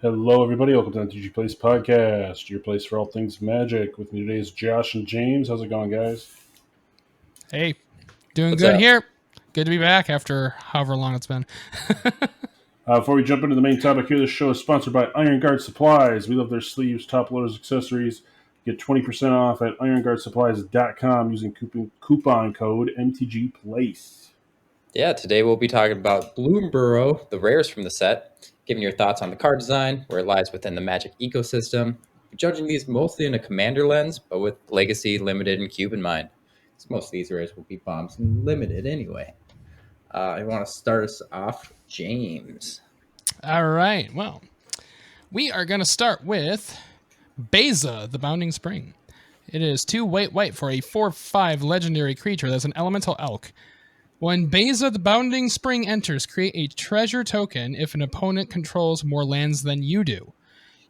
Hello, everybody. Welcome to the MTG Place podcast, your place for all things magic. With me today is Josh and James. How's it going, guys? Hey, doing What's good up? here. Good to be back after however long it's been. Before we jump into the main topic here, this show is sponsored by Ironguard Supplies. We love their sleeves, top loaders, accessories. Get 20% off at ironguardsupplies.com using coupon code MTG Place. Yeah, today we'll be talking about Blomburrow, the rares from the set, giving your thoughts on the card design, where it lies within the Magic ecosystem, judging these mostly in a commander lens, but with legacy, limited, and cube in mind. So most of these rares will be bombs and limited anyway. I want to start us off, James. All right. Well, we are going to start with Beza, the Bounding Spring. It is 2 white for a 4/5 legendary creature that's an elemental elk. When Beza, the Bounding Spring enters, create a treasure token if an opponent controls more lands than you do.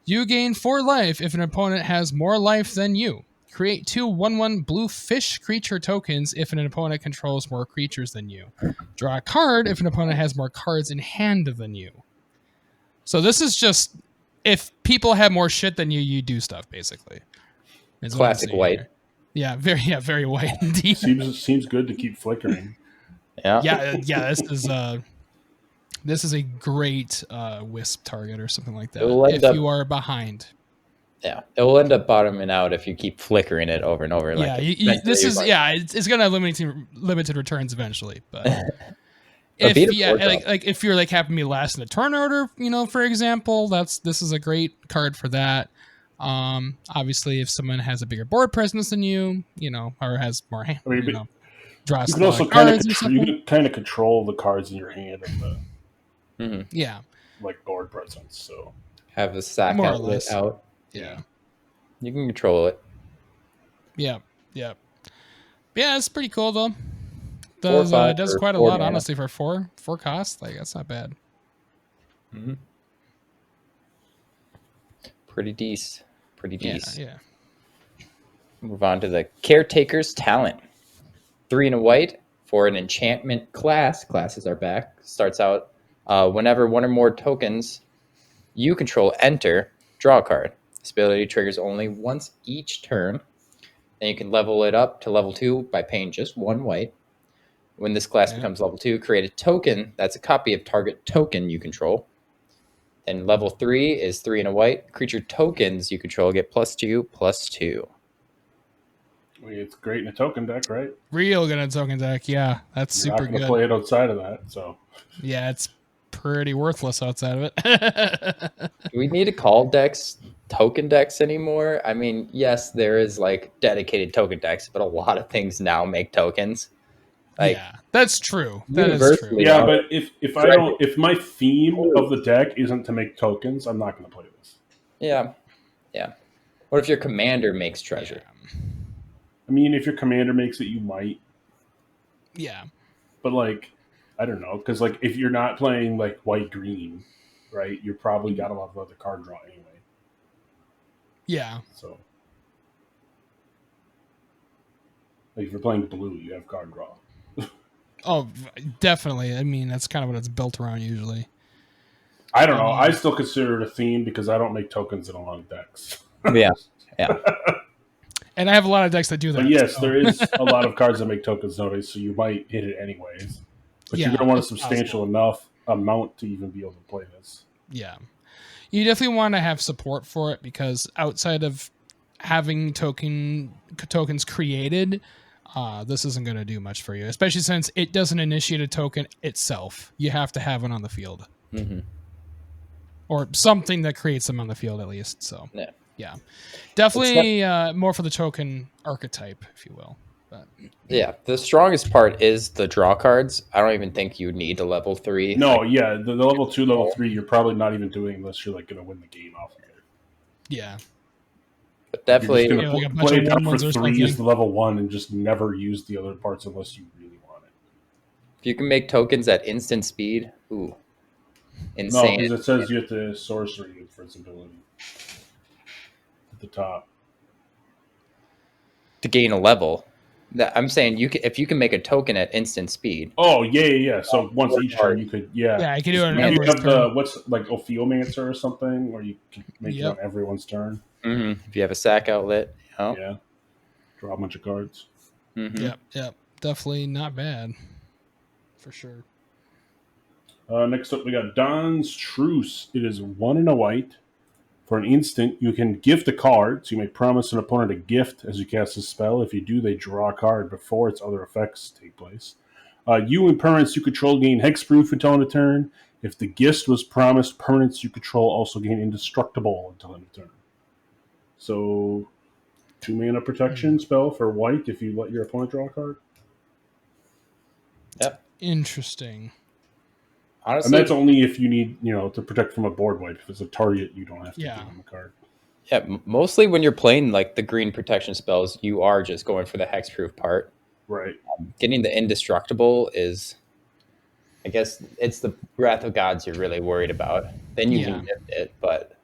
You gain 4 life if an opponent has more life than you. Create 2 1/1 blue fish creature tokens if an opponent controls more creatures than you. Draw a card if an opponent has more cards in hand than you. So this is just, if people have more shit than you, you do stuff, basically. Is what I'm Classic seeing white. here. Yeah, very white indeed. Seems good to keep flickering. Yeah. This is a great wisp target or something like that. It'll end If up- you are behind. Yeah, it will end up bottoming out if you keep flickering it over and over. It's gonna have limited returns eventually, but Beat if a board if you're like happen to be last in the turn order, for example, this is a great card for that. Obviously, if someone has a bigger board presence than you, or has more hand, draws. You can also kind of control the cards in your hand and the board presence. So have the sack More or outlet less. out. Yeah. You can control it. Yeah. It's pretty cool though. 4 or 5 Does for quite a 4 lot, mana. honestly, for four cost. Like, that's not bad. Mm-hmm. Pretty decent. Yeah. Move on to the Caretaker's Talent. 3 and a white for an enchantment class. Classes are back. Starts out whenever one or more tokens you control enter, draw a card. This ability triggers only once each turn. Then you can level it up to level 2 by paying just 1 white. When this class becomes level 2, create a token that's a copy of target token you control. Then level 3 is 3 and a white. Creature tokens you control get +2/+2. it's great in a token deck, right? Real good on token deck. Yeah, that's You're super not going to good. play it outside of that, so Yeah, it's pretty worthless outside of it. Do we need to call decks token decks anymore? I mean, yes, there is like dedicated token decks, but a lot of things now make tokens. Yeah, that's true. That is true. Universally, yeah. But if my theme of the deck isn't to make tokens, I'm not going to play this. Yeah. What if your commander makes treasure? I mean, if your commander makes it, you might. Yeah. But I don't know, because if you're not playing white green, right, you're probably got a lot of other card draw anyway. Yeah. So if you're playing blue, you have card draw. Oh, definitely. I mean, that's kind of what it's built around usually. I don't know. I still consider it a theme because I don't make tokens in a lot of decks. Yeah. And I have a lot of decks that do that. But yes, there is a lot of cards that make tokens nowadays, so you might hit it anyways. But you're going to want a substantial enough amount to even be able to play this. Yeah. You definitely want to have support for it because outside of having tokens created, this isn't going to do much for you, especially since it doesn't initiate a token itself. You have to have one on the field. Mm-hmm. Or something that creates them on the field at least. So, yeah. Definitely more for the token archetype, if you will. But Yeah, the strongest part is the draw cards. I don't even think you need a level 3. No, yeah, the level 2, level 3, you're probably not even doing unless you're going to win the game off of it. Yeah. But definitely, You're just going to play it down for 3 as the level 1 and just never use the other parts unless you really want it. if you can make tokens at instant speed, insane. No, because it says you have to sorcery it for its ability at the top. To gain a level. I'm saying if you can make a token at instant speed. Oh yeah. So once each turn, you could Yeah, I can do it on you everyone's have turn. the what's like Ophiomancer or something, where you can make it on everyone's turn. If you have a sack outlet, Yeah, draw a bunch of cards. Yep. Definitely not bad. For sure. Next up, we got Don's Truce. It is 1 and a white. For an instant, you can gift a card, so you may promise an opponent a gift as you cast a spell. If you do, they draw a card before its other effects take place. You and permanents you control gain hexproof until end of turn. If the gift was promised, permanents you control also gain indestructible until end of turn. So, 2 mana protection spell for white if you let your opponent draw a card. Yep. Interesting. Honestly, And that's only if you need, to protect from a board wipe. If it's a target, you don't have to give them a card. Yeah, mostly when you're playing like the green protection spells, you are just going for the hexproof part. Right. Getting the indestructible is, I guess, it's the Wrath of Gods you're really worried about. Then you can gift it, but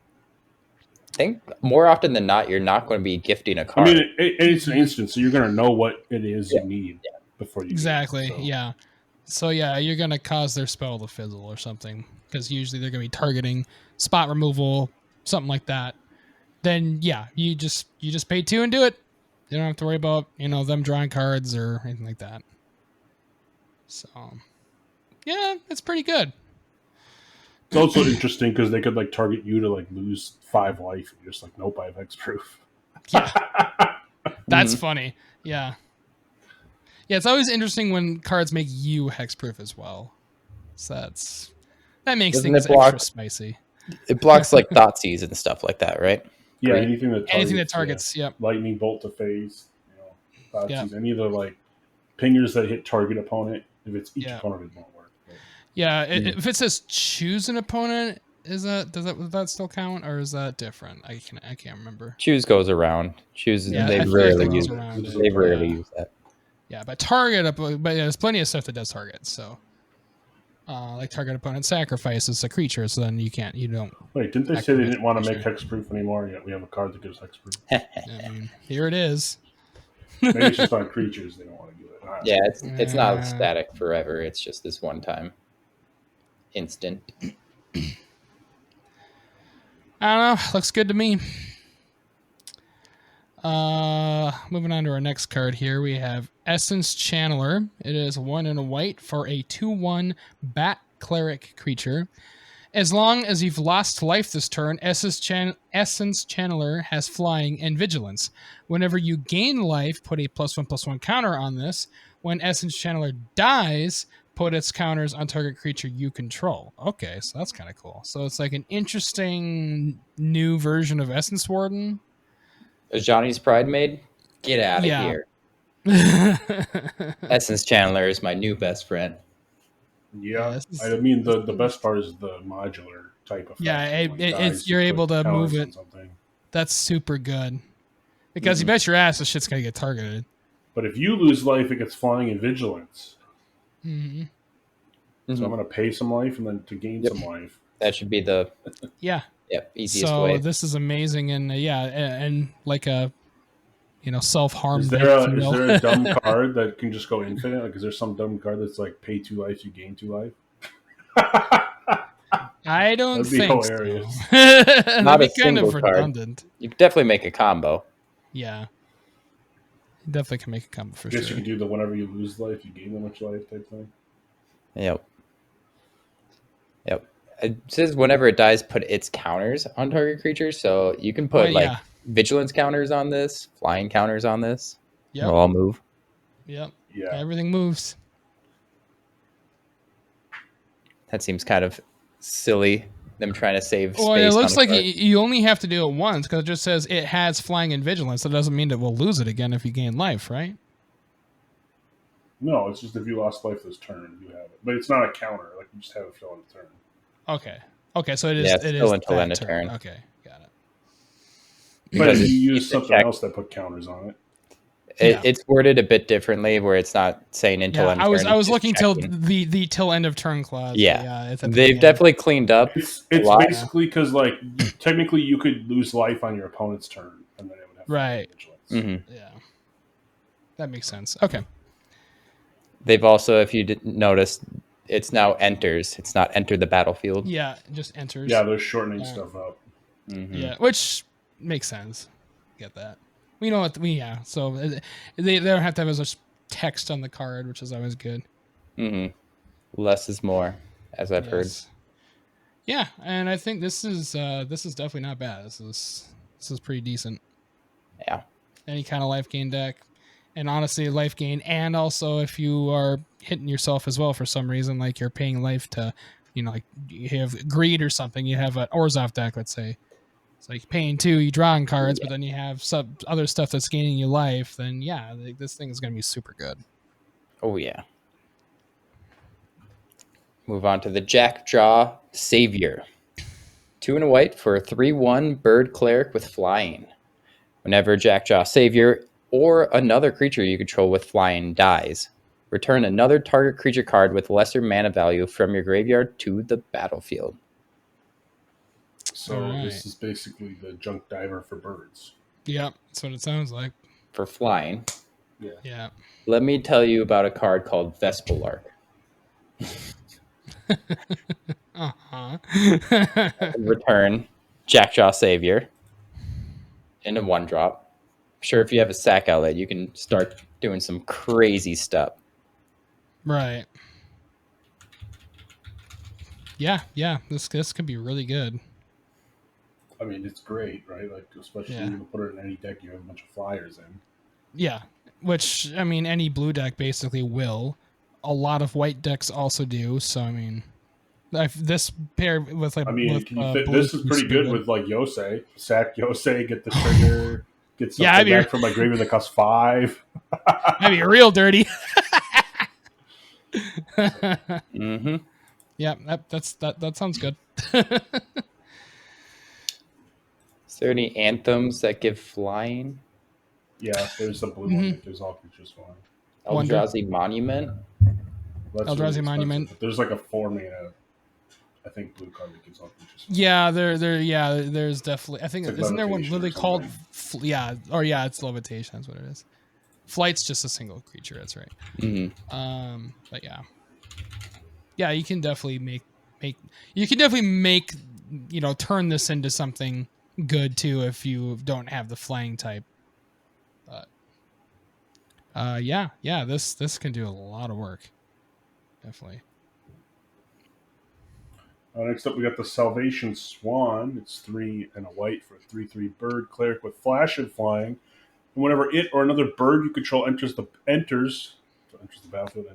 I think more often than not, you're not going to be gifting a card. I mean, it's an instant, so you're going to know what it is you need before you exactly. It, so. Yeah. So yeah, you're gonna cause their spell to fizzle or something because usually they're gonna be targeting spot removal, something like that. Then yeah, you just pay 2 and do it. You don't have to worry about them drawing cards or anything like that. So yeah, it's pretty good. It's also interesting because they could like target you to like lose 5 life. And you're just like, nope, I have hexproof. Yeah, that's funny. Yeah. Yeah, it's always interesting when cards make you hexproof as well. So that makes Doesn't things extra spicy. It blocks like Thoughtseize and stuff like that, right? Yeah, Green? anything that targets. Yep. Lightning bolt to phase. Thoughtseize, any of the like pingers that hit target opponent. If it's each opponent, it won't work. But. Yeah, if it says choose an opponent, does that still count or is that different? I can't remember. Choose goes around. Choose. Yeah, they rarely use it. They rarely use that. Yeah, but target, but there's plenty of stuff that does target. So, like target opponent sacrifices a creature, so then you don't. Wait, didn't they say they didn't want to make hexproof anymore? Yet we have a card that gives hexproof. I mean, here it is. Maybe it's just on creatures they don't want to do it. Yeah, it's not static forever. It's just this one time instant. I don't know. Looks good to me. Moving on to our next card here, we have Essence Channeler. It is 1 and a white for a 2/1 Bat Cleric creature. As long as you've lost life this turn, Essence Channeler has flying and vigilance. Whenever you gain life, put a +1/+1 counter on this. When Essence Channeler dies, put its counters on target creature you control. Okay, so that's kind of cool. So it's like an interesting new version of Essence Warden. Is Johnny's Pride made? Get out of here. Essence Channeler is my new best friend. Yeah, I mean the best part is the modular type of. Yeah, you're able to move it. That's super good. Because you bet your ass this shit's gonna get targeted. But if you lose life, it gets flying and vigilance. Mm-hmm. So I'm gonna pay some life and then to gain some life. That should be the easiest way. So this is amazing, and and like a self-harm. Is there a dumb card that can just go infinite? Like, is there some dumb card that's like pay 2 life, you gain 2 life? I don't think hilarious. So. That'd Not be a kind of single card. redundant. You could definitely make a combo. Yeah, you definitely can make a combo for sure. I guess you can do the whenever you lose life, you gain that much life type thing. Yep. It says whenever it dies, put its counters on target creatures. So you can put vigilance counters on this, flying counters on this. Yep. They'll all move. Yep. Yeah. Everything moves. That seems kind of silly. Them trying to save space. Well, it looks like card. you only have to do it once because it just says it has flying and vigilance. That doesn't mean that we'll lose it again if you gain life, right? No, it's just if you lost life this turn, you have it. But it's not a counter. Like, you just have it fill in the turn. Okay, so it is. It's it still is until end of turn. Okay, got it. But if you use something else that put counters on it. It's worded a bit differently, where it's not saying until end of turn. I was looking till the till end of turn clause. Yeah, they've definitely cleaned up. It's basically because like technically you could lose life on your opponent's turn, and then it would have right. vigilance. Mm-hmm. Yeah, That makes sense. Okay. They've also, if you didn't notice, it's now enters. It's not enter the battlefield. Yeah, it just enters. Yeah, they're shortening Yeah. stuff up. Mm-hmm. Yeah, which makes sense. Get that. We know what so they don't have to have as much text on the card, which is always good. Mm-hmm. Less is more, as I've heard. Yeah, and I think this is definitely not bad. This is pretty decent. Yeah. Any kind of life gain deck. And honestly, life gain, and also if you are hitting yourself as well for some reason, like you're paying life to, like you have greed or something, you have an Orzhov deck, let's say. It's like paying 2, you drawing cards, but then you have some other stuff that's gaining you life, then yeah, this thing is going to be super good. Oh, yeah. Move on to the Jackjaw Savior. 2 and a white for a 3/1 bird cleric with flying. Whenever Jackjaw Savior or another creature you control with flying dies, return another target creature card with lesser mana value from your graveyard to the battlefield. So this is basically the junk diver for birds. Yep, that's what it sounds like. For flying. Yeah. Let me tell you about a card called Vespalark. Return Jackjaw Savior in a 1-drop. Sure, if you have a sack outlet, you can start doing some crazy stuff. Right. Yeah. This could be really good. I mean, it's great, right? Like, especially when you put it in any deck, you have a bunch of flyers in. Yeah, which, I mean, any blue deck basically will. A lot of white decks also do, so, I mean, this pair with, like... I mean, with, this is pretty good with, like, Yosei. Sack Yosei, get the trigger, get something back from my graveyard that costs 5. That'd be real dirty. Mm-hmm. Yeah, that sounds good. Is there any anthems that give flying? Yeah, there's the blue one that gives all creatures flying. Eldrazi Monument? Eldrazi really Monument. But there's like a 4-mana, I think, blue card that gives all creatures flying. Yeah, there's definitely... I think, like, isn't there one literally called... it's Levitation, that's what it is. Flight's just a single creature, that's right. Mm-hmm. But yeah. Yeah, you can definitely make turn this into something good too if you don't have the flying type. But this can do a lot of work. Definitely. Next up, we got the Salvation Swan. It's 3 and a white for a 3/3 bird cleric with flash and flying. And whenever it or another bird you control enters the battlefield,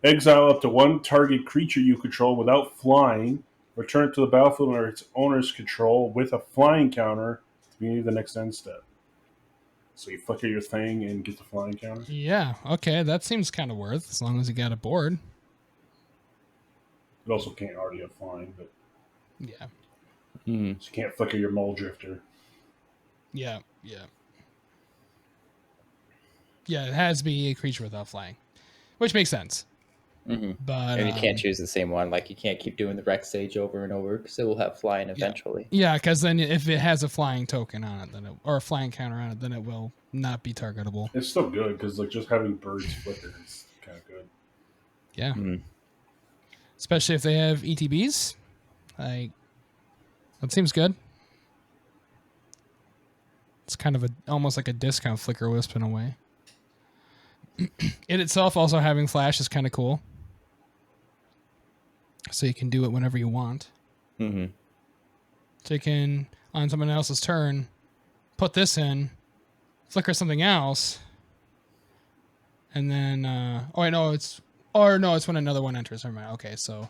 exile up to 1 target creature you control without flying. Return it to the battlefield under its owner's control with a flying counter at the beginning of the next end step. So you flicker your thing and get the flying counter. Yeah, okay, that seems kind of worth as long as you got a board. It also can't already have flying, but yeah, so you can't flicker your Mole Drifter. Yeah. It has to be a creature without flying, which makes sense. Mm-hmm. But and you can't choose the same one. Like, you can't keep doing the Rex Sage over and over because it will have flying eventually. Yeah, because then if it has a flying token on it, or a flying counter on it, then it will not be targetable. It's still good because like just having birds flicker is kind of good. Yeah. Especially if they have ETBs. Like, that seems good. It's kind of almost like a discount Flicker Wisp in a way. It itself also having flash is kind of cool. So you can do it whenever you want. Mm-hmm. So you can, on someone else's turn, put this in, flicker something else, and then it's when another one enters. Never mind. Okay, so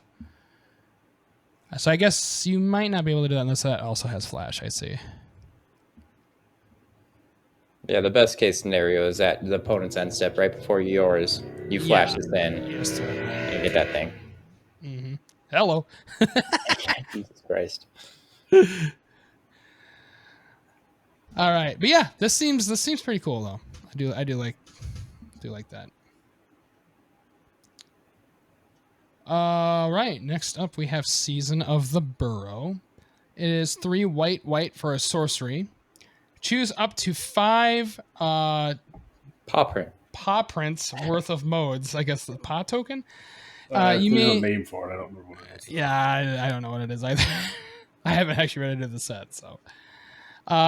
I guess you might not be able to do that unless that also has flash. I see. Yeah, the best case scenario is at the opponent's end step right before yours. You flash this in and get that thing. Mm-hmm. Hello. Jesus Christ. All right, but yeah, this seems pretty cool though. I do like that. All right, next up we have Season of the Burrow. It is 3 white for a sorcery. Choose up to 5 Paw paw prints worth of modes. I guess the paw token. There's You may. a name for it. I don't remember what it is. Yeah, I don't know what it is either. I haven't actually read into the set, so.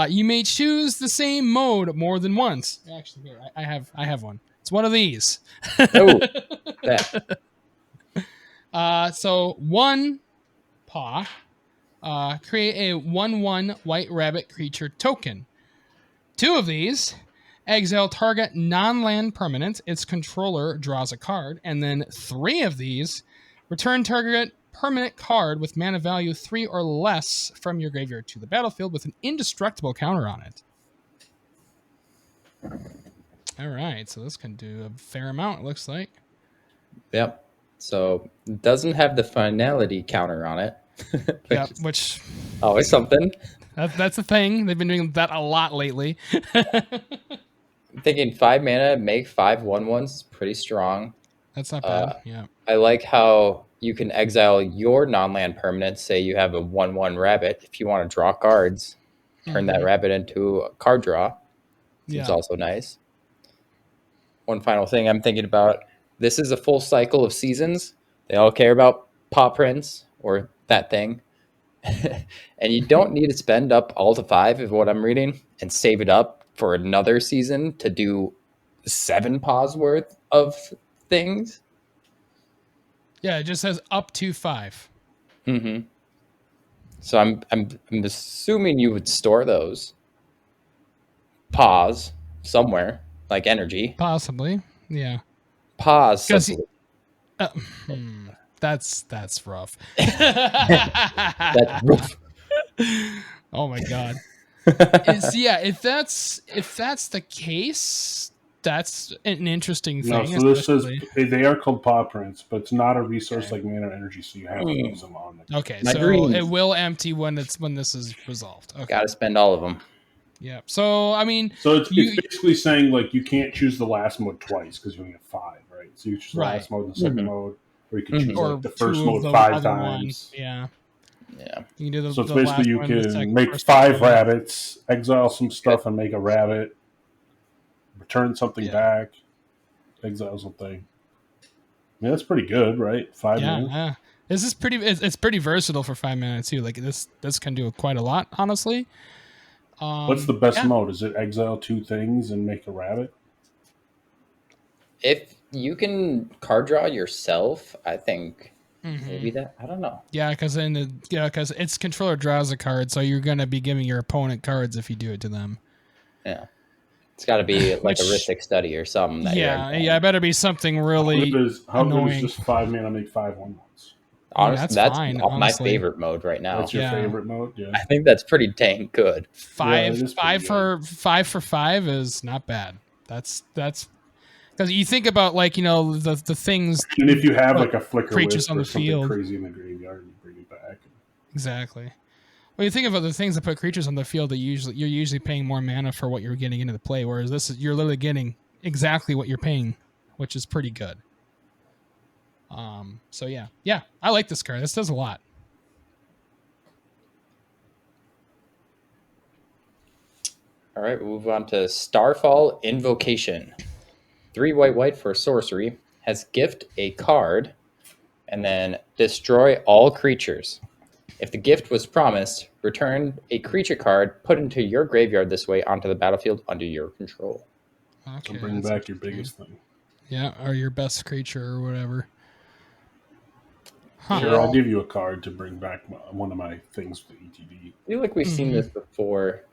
You may choose the same mode more than once. Actually, here I have one. It's one of these. Oh, that. So one paw. Create a 1/1 white rabbit creature token. 2 of these. Exile target non-land permanent. Its controller draws a card, and then 3 of these. Return target permanent card with mana value 3 or less from your graveyard to the battlefield with an indestructible counter on it. All right, so this can do a fair amount, it looks like. Yep. So it doesn't have the finality counter on it. Yep, which always something. that's a thing. They've been doing that a lot lately. I'm thinking 5 mana, make 5 1/1s is pretty strong. That's not bad. Yeah. I like how you can exile your non-land permanent. Say you have a 1/1 rabbit. If you want to draw cards, turn that rabbit into a card draw. It's also nice. One final thing I'm thinking about. This is a full cycle of seasons. They all care about paw prints or that thing. And you don't need to spend up all to 5 of what I'm reading and save it up for another season to do 7 paws worth of things. Yeah, it just says up to 5. Mm-hmm. So I'm assuming you would store those paws somewhere, like energy. Possibly. Yeah. Paws. That's rough. That's rough. Oh my god. If that's the case, that's an interesting No, thing. so this says they are called paw prints, but it's not a resource like mana or energy, so you have to use them on the Okay, so it will empty when this is resolved. Okay. Got to spend all of them. Yeah. So I mean, so it's basically saying like you can't choose the last mode twice because you only have 5, right? So you choose the last mode and the second mode, or you can choose like the first mode 5 times. Yeah. Yeah. You can do the. So it's the basically you last can make 5 rabbits, exile some stuff, and make a rabbit. Return something back, exile something. I mean, that's pretty good, right? 5 mana. Yeah. This is pretty. It's pretty versatile for 5 mana too. Like this can do quite a lot, honestly. What's the best mode? Is it exile 2 things and make a rabbit? If you can card draw yourself, I think maybe that. I don't know. Yeah, because its controller draws a card, so you're gonna be giving your opponent cards if you do it to them. Yeah. It's got to be like a Rithik study or something. It better be something really how good annoying. is just 5 mana make 5 1/1s? Honestly, that's fine, my favorite mode right now. That's your favorite mode? Yeah. I think that's pretty dang good. 5 for 5 is not bad. That's because you think about like the things. And if you have like a flicker creatures wisp on or the something field crazy in the graveyard, you bring it back. Exactly. Well, you think about the things that put creatures on the field that you're usually paying more mana for what you're getting into the play, whereas you're literally getting exactly what you're paying, which is pretty good. So yeah, I like this card. This does a lot. All right, we'll move on to Starfall Invocation. 3 white for a sorcery, has gift a card, and then destroy all creatures. If the gift was promised, return a creature card put into your graveyard this way onto the battlefield under your control. Okay, so bring back your biggest thing. Yeah, or your best creature or whatever. Huh. Sure, I'll give you a card to bring back one of my things with the ETB. I feel like we've seen this before.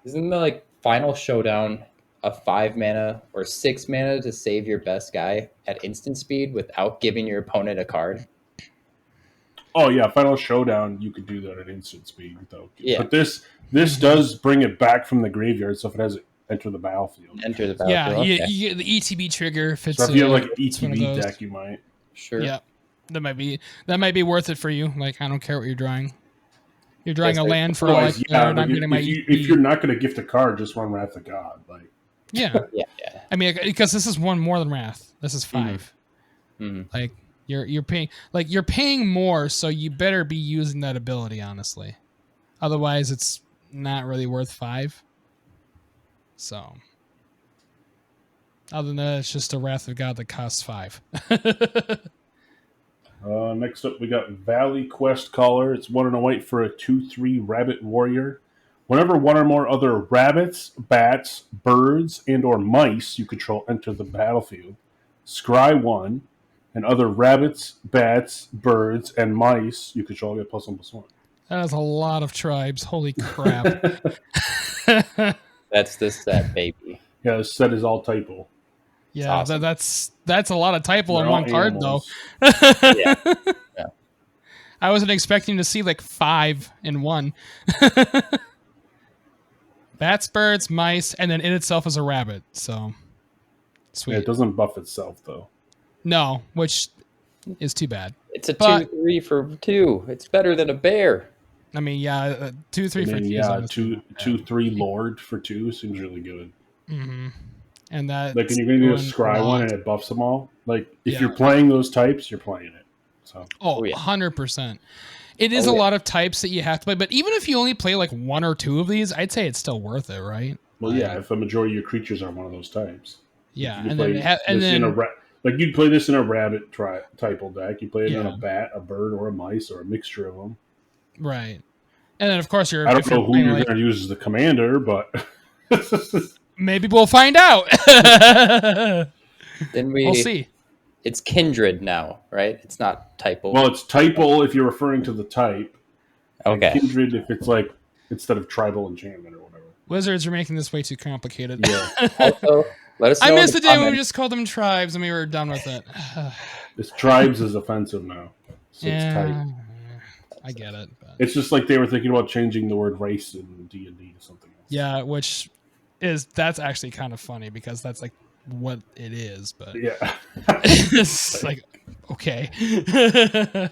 Isn't the like Final Showdown a 5 mana or 6 mana to save your best guy at instant speed without giving your opponent a card? Oh yeah, Final Showdown you could do that at instant speed though. Yeah. But this does bring it back from the graveyard, so if it has enter the battlefield. Enter the battlefield. Yeah, you get the ETB trigger if it's so if you have like an ETB deck, you might. Sure. Yeah. That might be worth it for you. Like I don't care what you're drawing. You're drawing a land for like I'm getting my ETB. If you're not going to gift a card, just run Wrath of God. Like yeah. I mean, because this is one more than Wrath. This is 5. Like you're paying more, so you better be using that ability honestly. Otherwise, it's not really worth 5. So Other than that, it's just a Wrath of God that costs 5. Next up, we got Valley Quest Caller. It's 1 and a white for a 2/3 rabbit warrior. Whenever one or more other rabbits, bats, birds, and or mice you control enter the battlefield, scry 1, and other rabbits, bats, birds, and mice you control get +1/+1. That is a lot of tribes. Holy crap. That's the set, baby. Yeah, this set is all typo. Yeah, awesome. that's a lot of typo They're on all one card, animals. though. Yeah. Yeah. I wasn't expecting to see like 5 in one. Bats, birds, mice, and then it itself is a rabbit. So sweet. Yeah, it doesn't buff itself, though. No, which is too bad. It's a But- 2/3 for 2. It's better than a bear. I mean, yeah, 2, 3 I for mean, 2 is yeah, honestly 2/3 Lord for 2 seems really good. Mm-hmm. And that Like, when you're going to do a scry one and it buffs them all, like, if Yeah. you're playing those types, you're playing it. So Oh, Oh, yeah. 100%. It is Oh, a yeah. lot of types that you have to play, but even if you only play like 1 or 2 of these, I'd say it's still worth it, right? Well, yeah, if a majority of your creatures are one of those types. Yeah, You and play then this in a like you'd play this in a rabbit typal deck. You play it in Yeah. a bat, a bird, or a mice, or a mixture of them. right, and then of course I don't know who you're going to use as the commander, but maybe we'll find out. Then We'll see. It's kindred now, right? It's not typo. well, it's typal if you're referring to the type. And okay. kindred if it's like instead of tribal enchantment or whatever. Wizards are making this way too complicated. Yeah, Also, let us know I in missed the day when we comments. just called them tribes and we were done with it. this tribes is offensive now. So it's Yeah, type. I get it. But It's just like they were thinking about changing the word race in D&D to something else. yeah, that's actually kind of funny because that's like what it is. But Yeah. it's like okay.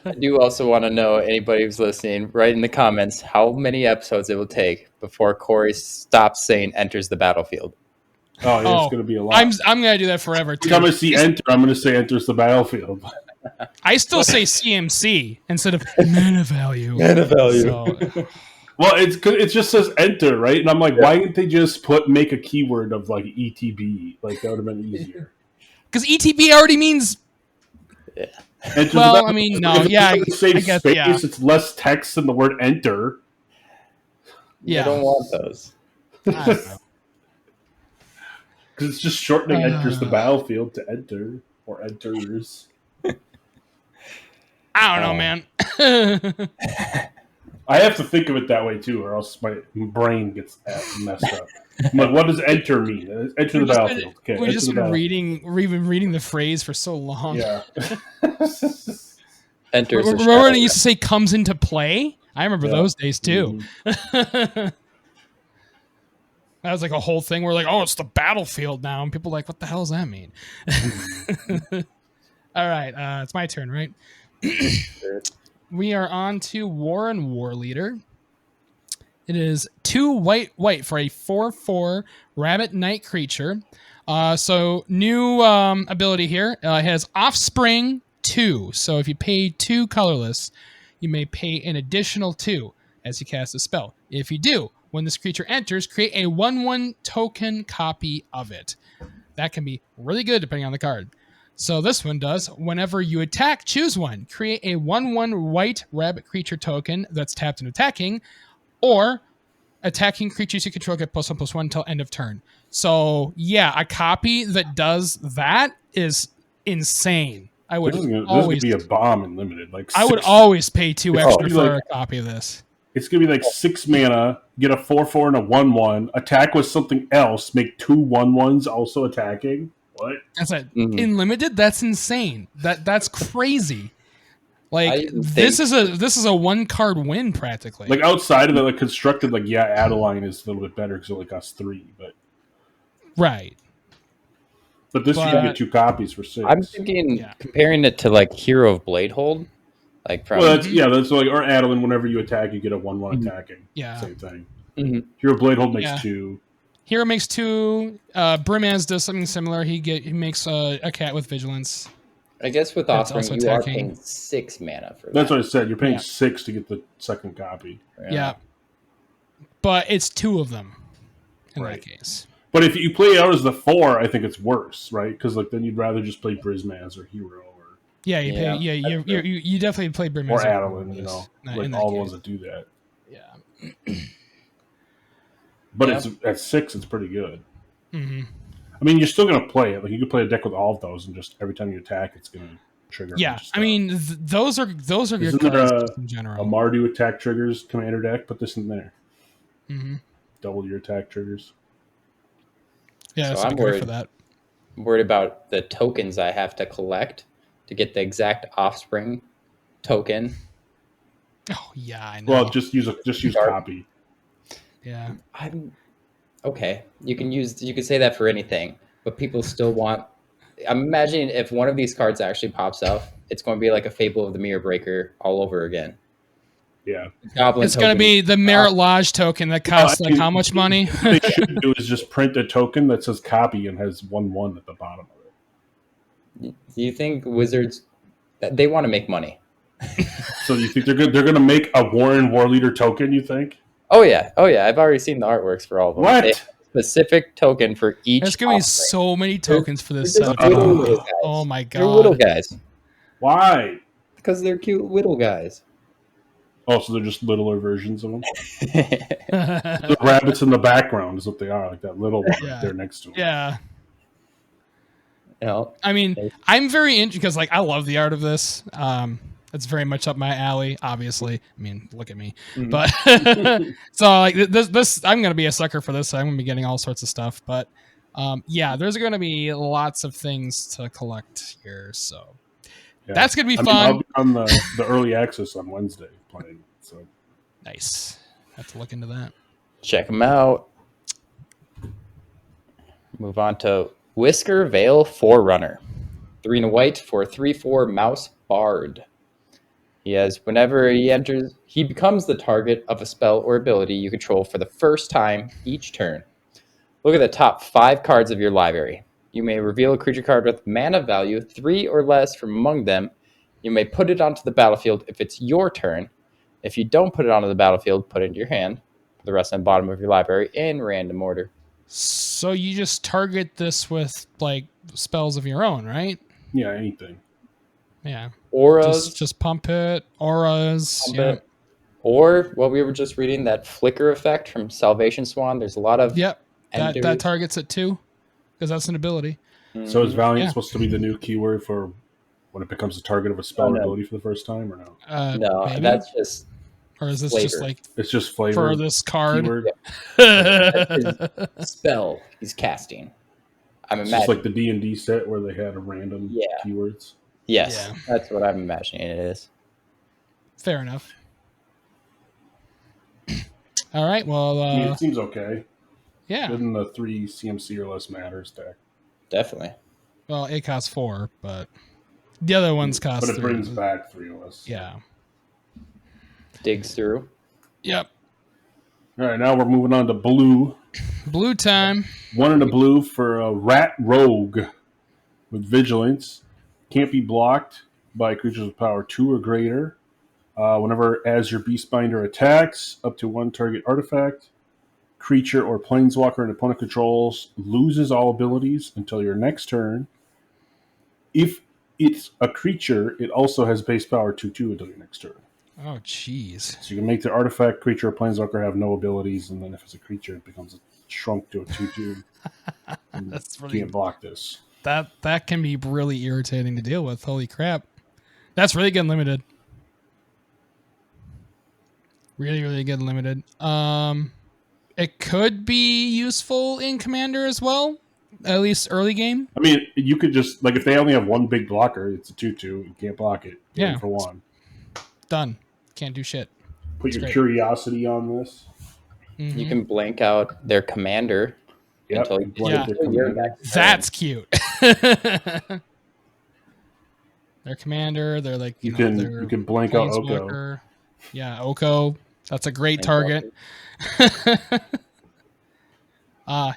I do also want to know, anybody who's listening, write in the comments how many episodes it will take before Corey stops saying enters the battlefield. Oh, yeah, Oh, it's going to be a lot. I'm gonna do that forever too. Every time I see enter, I'm going to say enters the battlefield. I still say CMC instead of mana value. So, Well, it just says enter, right? And I'm like, why didn't they just make a keyword of like ETB? Like that would have been easier. because ETB already means Enter the well, battle- I mean, if no, it's yeah, in the same I guess, space, yeah. it's less text than the word enter. yeah. I don't want those. I don't know. Because it's just shortening enters the battlefield to enter or enters. I don't know, man. I have to think of it that way too, or else my brain gets messed up. I'm like, what does enter mean? Enter the battlefield. Okay, We've enter just the been battlefield. we've been reading the phrase for so long. Yeah. Enters the Remember when it shadow. used to say "comes into play"? I remember Yeah. those days too. Mhm. That was like a whole thing where like, oh, it's the battlefield now, and people are like, what the hell does that mean? All right, it's my turn, right? We are on to Warren War Leader. It is 2 white for a 4/4 rabbit knight creature. So new ability here. It has Offspring 2. So if you pay 2 colorless, you may pay an additional 2 as you cast a spell. If you do, when this creature enters, create a 1/1 token copy of it. That can be really good depending on the card. So this one does, whenever you attack, choose one. Create a 1/1 white rabbit creature token that's tapped and attacking, or attacking creatures you control get +1/+1 until end of turn. So yeah, a copy that does that is insane. I would This is always gonna be a bomb in limited. Like I would 6 always pay 2 extra be for like- a copy of this. It's gonna be like 6 mana, get a 4/4 and a 1/1, attack with something else, make 2 1/1s also attacking. What? That's it. Mhm. In limited, that's insane. That's crazy. I Like even this is a 1-card win practically. Like outside of the like constructed, like yeah, Adeline is a little bit better because it only costs 3, right. but this you But- can get 2 copies for 6. I'm thinking, Yeah. comparing it to like Hero of Bladehold, like from Well, that's like or Adeline. Whenever you attack, you get a 1/1 Mhm. attacking. Yeah. Same thing. Mhm. Hero Bladehold makes Yeah. 2. Hero makes 2. Brimaz does something similar. He makes a cat with vigilance. I guess with That's Offspring, also you are attacking. paying 6 mana for That's that. what I said. You're paying Yeah. 6 to get the second copy. Yeah. But it's 2 of them in Right. that case. But if you play out as the 4, I think it's worse, right? Because like then you'd rather just play Brismaz or Hero Yeah, you definitely play or Brimaz Adeline, you know, like all the ones that do that. Yeah. But Yeah. it's at 6, it's pretty good. Mm-hmm. I mean, you're still gonna play it. Like you could play a deck with all of those, and just every time you attack, it's gonna trigger. A bunch Yeah, of I stuff. mean those are good Isn't cards there in a general. Mardu attack triggers commander deck? Put this in there. Mm-hmm. Double your attack triggers. Yeah, So that's I'm good for that. worried about the tokens I have to collect to get the exact offspring token. Oh yeah, I know. Well, just use copy. Yeah. I'm okay. You can say that for anything, but people still want. I'm imagining if one of these cards actually pops out, it's going to be like a Fable of the Mirror Breaker all over again. Yeah, Goblin It's going to token. be the Merit Lodge token that costs I mean, how much money? What they should do is just print a token that says copy and has 1/1 at the bottom of it. Do you think Wizards they want to make money? So you think they're good? They're going to make a Warren War Leader token? You think? Oh yeah. I've already seen the artworks for all of them. What? They have a specific token for each. There's going to be offspring. so many tokens for this They're set. just whittle little guys. Oh my They're whittle god. guys Why? because they're cute whittle guys. Oh, so they're just littler versions of them. The rabbits in the background is what they are, like that little one right there next to them. Yeah. You know, I mean, I'm very interested because like I love the art of this. It's very much up my alley, obviously. I mean, look at me. Mhm. But so like this I'm gonna be a sucker for this. I'm gonna be getting all sorts of stuff. But yeah, there's gonna be lots of things to collect here. So Yeah. that's gonna be fun. I'll be on the early access on Wednesday playing. So Nice. Have to look into that. check them out. Move on to Whisker Veil Forerunner. 3 and a white for a 3/4 mouse bard. Whenever he enters, he becomes the target of a spell or ability you control for the first time each turn. Look at the top 5 cards of your library. You may reveal a creature card with mana value 3 or less from among them. You may put it onto the battlefield if it's your turn. If you don't put it onto the battlefield, put it into your hand. Put the rest on the bottom of your library in random order. So you just target this with like spells of your own, right? yeah, anything. Yeah. Auras, Just pump it, auras. pump Yeah. it. Or what we were just reading, that flicker effect from Salvation Swan. There's a lot of Yep. That enders. targets it too, because that's an ability. So is Valiant Yeah. supposed to be the new keyword for when it becomes the target of a spell or no. ability for the first time, or no? No, maybe? that's just Or is this flavor. just like It's just flavor. for this card? keyword. spell he's casting. I'm It's just imagining. like the D&D set where they had a random Yeah. keywords. Yes, Yeah. that's what I'm imagining it is. Fair enough. All right. Well, I mean, it seems okay. yeah. Good in the 3 CMC or less matters deck. Definitely. Well, it costs 4, but the other ones cost But it 3. brings back 3 or less. Yeah. Digs through. Yep. All right, now we're moving on to blue. Blue time. 1 in a blue for a Rat Rogue with Vigilance. Can't be blocked by creatures with power 2 or greater. Whenever as your Beastbinder attacks, up to 1 target artifact, creature or planeswalker an opponent controls loses all abilities until your next turn. If it's a creature, it also has base power 2/2 until your next turn. Oh, jeez. So you can make the artifact, creature, or planeswalker have no abilities, and then if it's a creature, it becomes shrunk to a 2/2. That's You really can't block this. that can be really irritating to deal with. Holy crap. That's really good limited. Really, really good limited. It could be useful in Commander as well, at least early game. I mean, you could just, like, if they only have 1 big blocker, it's a 2/2, you can't block it. Yeah. 1 for 1. Done. Can't do shit. Put That's your great. curiosity on this. Mhm. You can blank out their commander Yep. until you blank Yeah. their your commander. next That's cute. Their commander, they're like You their can blank out Oko. Planeswalker. Yeah, Oko. That's a great Planeswalker. target.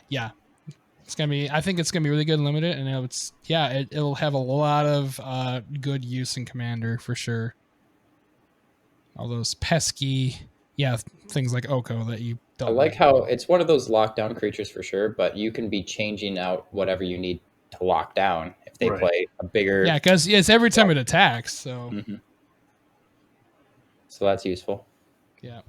Yeah. I think it's gonna be really good and limited, and it'll have a lot of good use in Commander for sure. All those pesky things like Oko that you I like how it's one of those lockdown creatures for sure, but you can be changing out whatever you need to lock down if they play a bigger. Yeah, because it's every time it attacks. So. So that's useful. Yeah.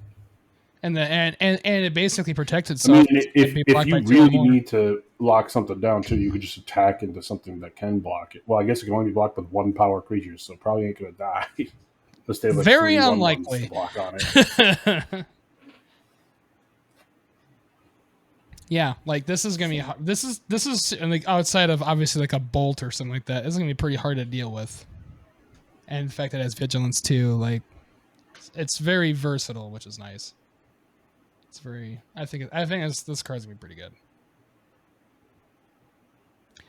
And it basically protects itself. I mean, if you really need to lock something down too, you could just attack into something that can block it. Well, I guess it can only be blocked with 1 power creature, so probably ain't gonna die. Let's have like very 3 unlikely. To block on it. Yeah, like this is gonna be this is like outside of obviously like a bolt or something like that. This is gonna be pretty hard to deal with. And the fact that it has vigilance too, like it's very versatile, which is nice. It's very. I think this card's gonna be pretty good.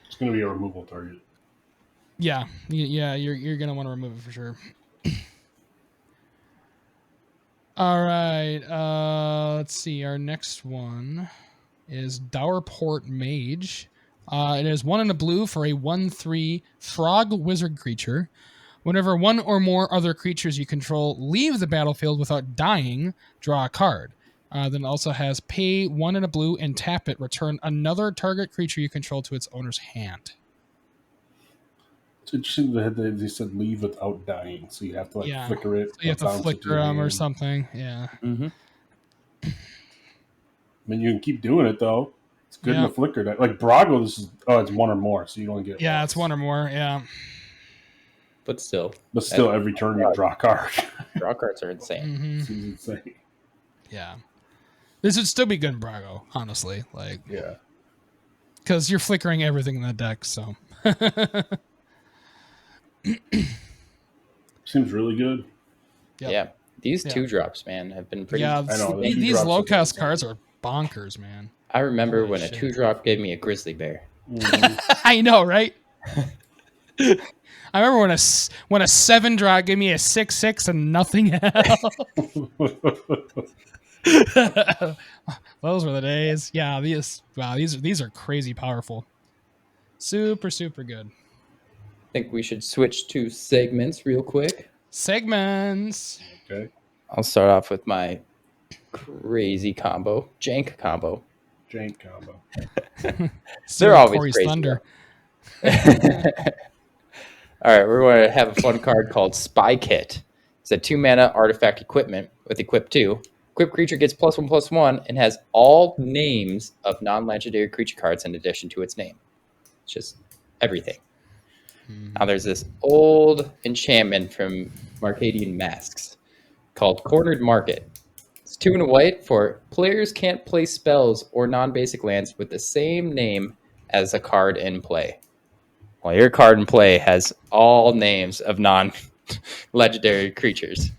It's gonna be a removal target. Yeah. You're gonna want to remove it for sure. All right. Let's see. Our next one is Dowerport Mage. It is 1 and a blue for a 1/3 frog wizard creature. Whenever one or more other creatures you control leave the battlefield without dying, draw a card. Then it also has pay 1 and a blue and tap it. Return another target creature you control to its owner's hand. It's interesting that they said leave without dying, so you have to flicker it. So you have to flicker them or something. Yeah. Mm-hmm. I mean, you can keep doing it though. It's good in the flicker. Like Brago, it's 1 or more, so you only get. Yeah, it's 1 or more. Yeah. But still, every turn you draw a card. Draw cards are insane. Mm-hmm. It's insane. Yeah. This would still be good in Brago, honestly. Like, yeah. Because you're flickering everything in the deck, so. Seems really good. Yep. Yeah. These 2-drops, man, have been pretty. Yeah, I know, these low-cost cards are bonkers, man. I remember when a 2-drop gave me a grizzly bear. Mm-hmm. I know, right? I remember when a 7-drop gave me a 6/6 and nothing else. Those were the days. Yeah, these are crazy powerful. Super, super good. I think we should switch to segments real quick. Segments. Okay. I'll start off with my crazy combo, jank combo. They're always Corey's crazy. Thunder. All right, we're going to have a fun card called Spy Kit. It's a 2-mana artifact equipment with Equip 2. Equip creature gets +1/+1 and has all names of non-legendary creature cards in addition to its name. It's just everything. Now there's this old enchantment from Marcadian Masks called Cornered Market. It's 2 and a white for players can't play spells or non-basic lands with the same name as a card in play. Well, your card in play has all names of non-legendary creatures.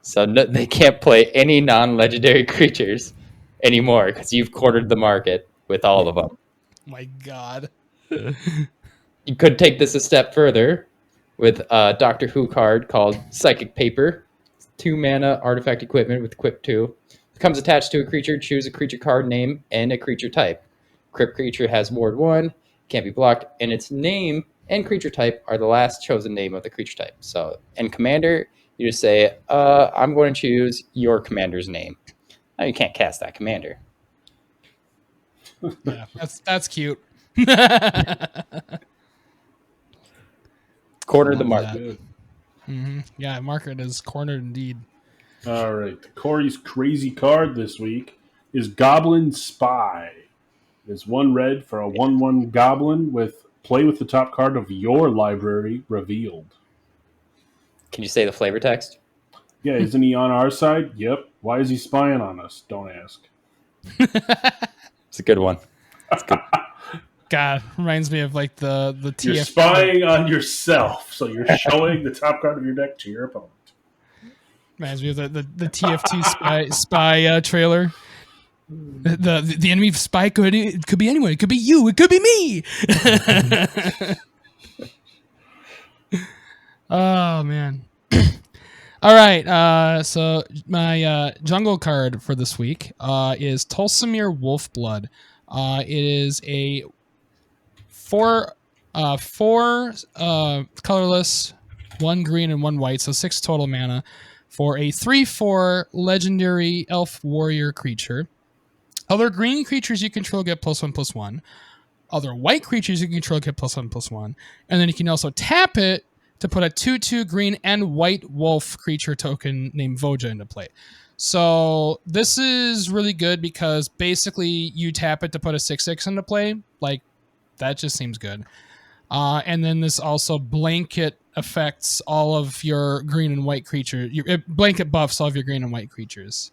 So they can't play any non-legendary creatures anymore because you've cornered the market with all of them. My God. You could take this a step further with a Doctor Who card called Psychic Paper. 2-mana artifact equipment with Equip 2. Becomes attached to a creature, choose a creature card name and a creature type. Equipped creature has Ward 1, can't be blocked, and its name and creature type are the last chosen name of the creature type. So in Commander, you just say, I'm going to choose your commander's name. Now you can't cast that commander. Yeah, that's cute. Corner the market. Mm-hmm. Yeah, market is cornered indeed. All right. Corey's crazy card this week is Goblin Spy. It's 1 red for a 1/1 goblin with play with the top card of your library revealed. Can you say the flavor text? Yeah, isn't he on our side? Yep. Why is he spying on us? Don't ask. It's a good one. It's good. God, reminds me of like the TFT. You're spying on yourself, so you're showing the top card of your deck to your opponent. Reminds me of the TFT spy trailer. The enemy spy could be anyone. It could be you. It could be me. Oh man. All right. So my jungle card for this week is Tulsimir Wolfblood. It is a 4 colorless, 1 green and 1 white, so 6 total mana for a 3/4 legendary elf warrior creature. Other green creatures you control get +1/+1. Other white creatures you control get +1/+1. And then you can also tap it to put a 2/2 green and white wolf creature token named Voja into play. So this is really good because basically you tap it to put a 6/6 into play. Like, that just seems good. And then this also blanket affects all of your green and white creatures. It blanket buffs all of your green and white creatures.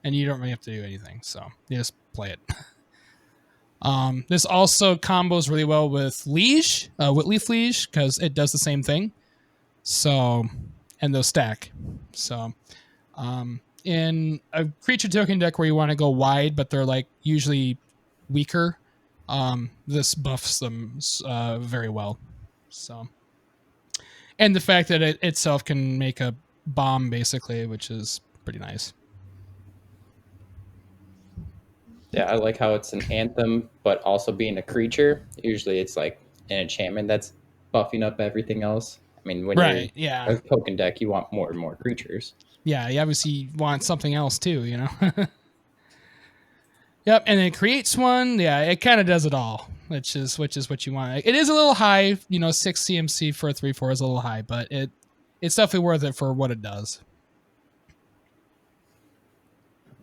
And you don't really have to do anything. So you just play it. This also combos really well with Liege, Whitleaf Liege, because it does the same thing. So, and they'll stack. So, in a creature token deck where you want to go wide, but they're like usually weaker, this buffs them very well. So, and the fact that it itself can make a bomb basically, which is pretty nice. Yeah, I like how it's an anthem, but also being a creature. Usually it's like an enchantment that's buffing up everything else. I mean, when you're a token deck, you want more and more creatures. Yeah, you obviously want something else too, you know? Yep, and it creates one. Yeah, it kind of does it all, which is what you want. It is a little high, 6 CMC for a 3/4 is a little high, but it's definitely worth it for what it does.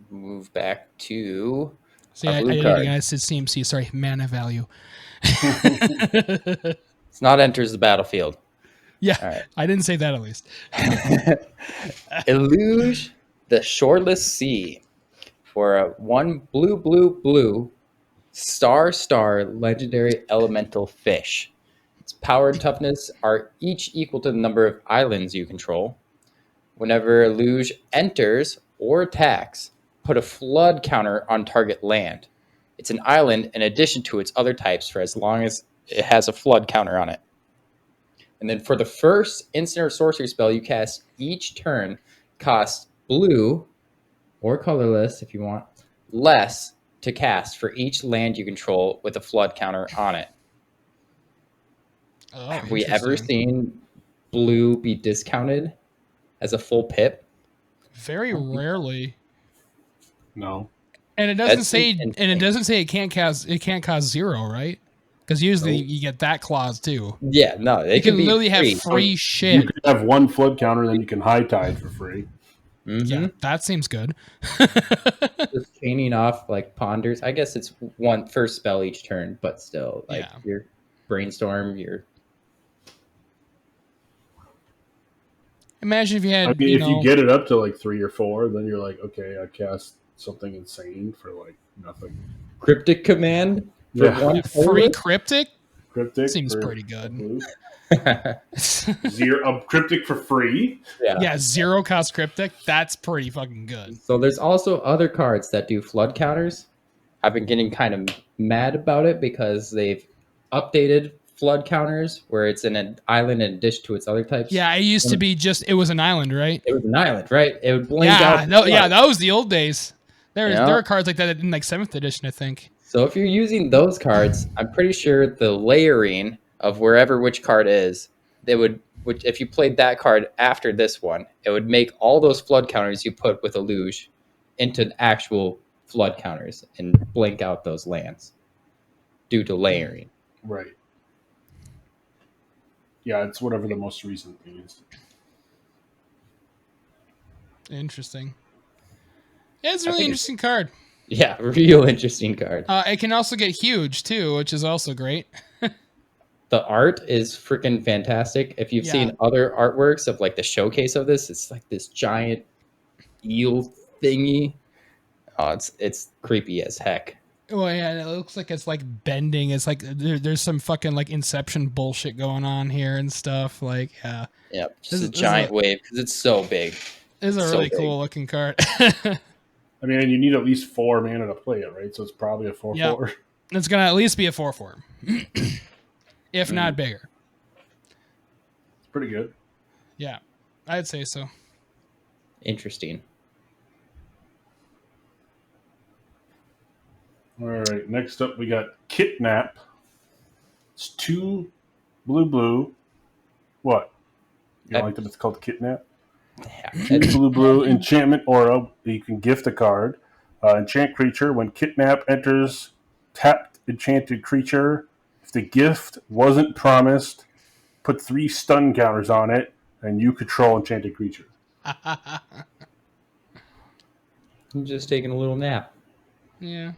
Move back to... See, I said CMC. Sorry, mana value. It's not enters the battlefield. Yeah, right. I didn't say that at least. Illuge the Shoreless Sea for a 1 blue star legendary elemental fish. Its power and toughness are each equal to the number of islands you control. Whenever Illuge enters or attacks, put a flood counter on target land. It's an island in addition to its other types for as long as it has a flood counter on it. And then for the first instant or sorcery spell you cast each turn, costs blue or colorless if you want, less to cast for each land you control with a flood counter on it. Oh, have we ever seen blue be discounted as a full pip? Very rarely. No. And it doesn't say it can't cause 0, right? Because usually you get that clause too. Yeah, no, you can literally have free shit. You could have one flood counter, then you can high tide for free. Mm-hmm. Yeah, that seems good. Just chaining off like ponders. I guess it's one first spell each turn, but still, like your brainstorm, your. Imagine if you had. I mean, if you get it up to like 3 or 4, then you're like, okay, I cast something insane for like nothing. Cryptic command. Free cryptic. Cryptic seems pretty good. 0 cryptic for free. Yeah, 0 cost cryptic. That's pretty fucking good. So there's also other cards that do flood counters. I've been getting kind of mad about it because they've updated flood counters where it's in an island in addition to its other types. Yeah, it used to be it was an island, right? It was an island, right? It would blink out. That was the old days. There are cards like that in like 7th edition, I think. So if you're using those cards, I'm pretty sure the layering of which card is, if you played that card after this one, it would make all those flood counters you put with Illuge into actual flood counters and blink out those lands due to layering. Right. Yeah, it's whatever the most recent thing is. Interesting. Yeah, it's a really interesting card. Yeah, real interesting card. It can also get huge too, which is also great. The art is freaking fantastic. If you've seen other artworks of like the showcase of this, it's like this giant eel thingy. Oh, it's creepy as heck. Well, yeah, it looks like it's like bending. It's like there's some fucking like Inception bullshit going on here and stuff. Like, yeah. Yep, just a giant wave because it's so big. This is a really cool looking card. I mean, you need at least 4 mana to play it, right? So it's probably a 4/4. Yep. It's gonna at least be a 4/4, if not bigger. It's pretty good. Yeah, I'd say so. Interesting. All right, next up we got Kidnap. It's 2 blue. What? You don't like that it's called Kidnap? Yeah. 2 blue enchantment aura. You can gift a card. Enchant creature. When Kidnap enters tapped enchanted creature, if the gift wasn't promised, put 3 stun counters on it, and you control enchanted creature. I'm just taking a little nap. Yeah.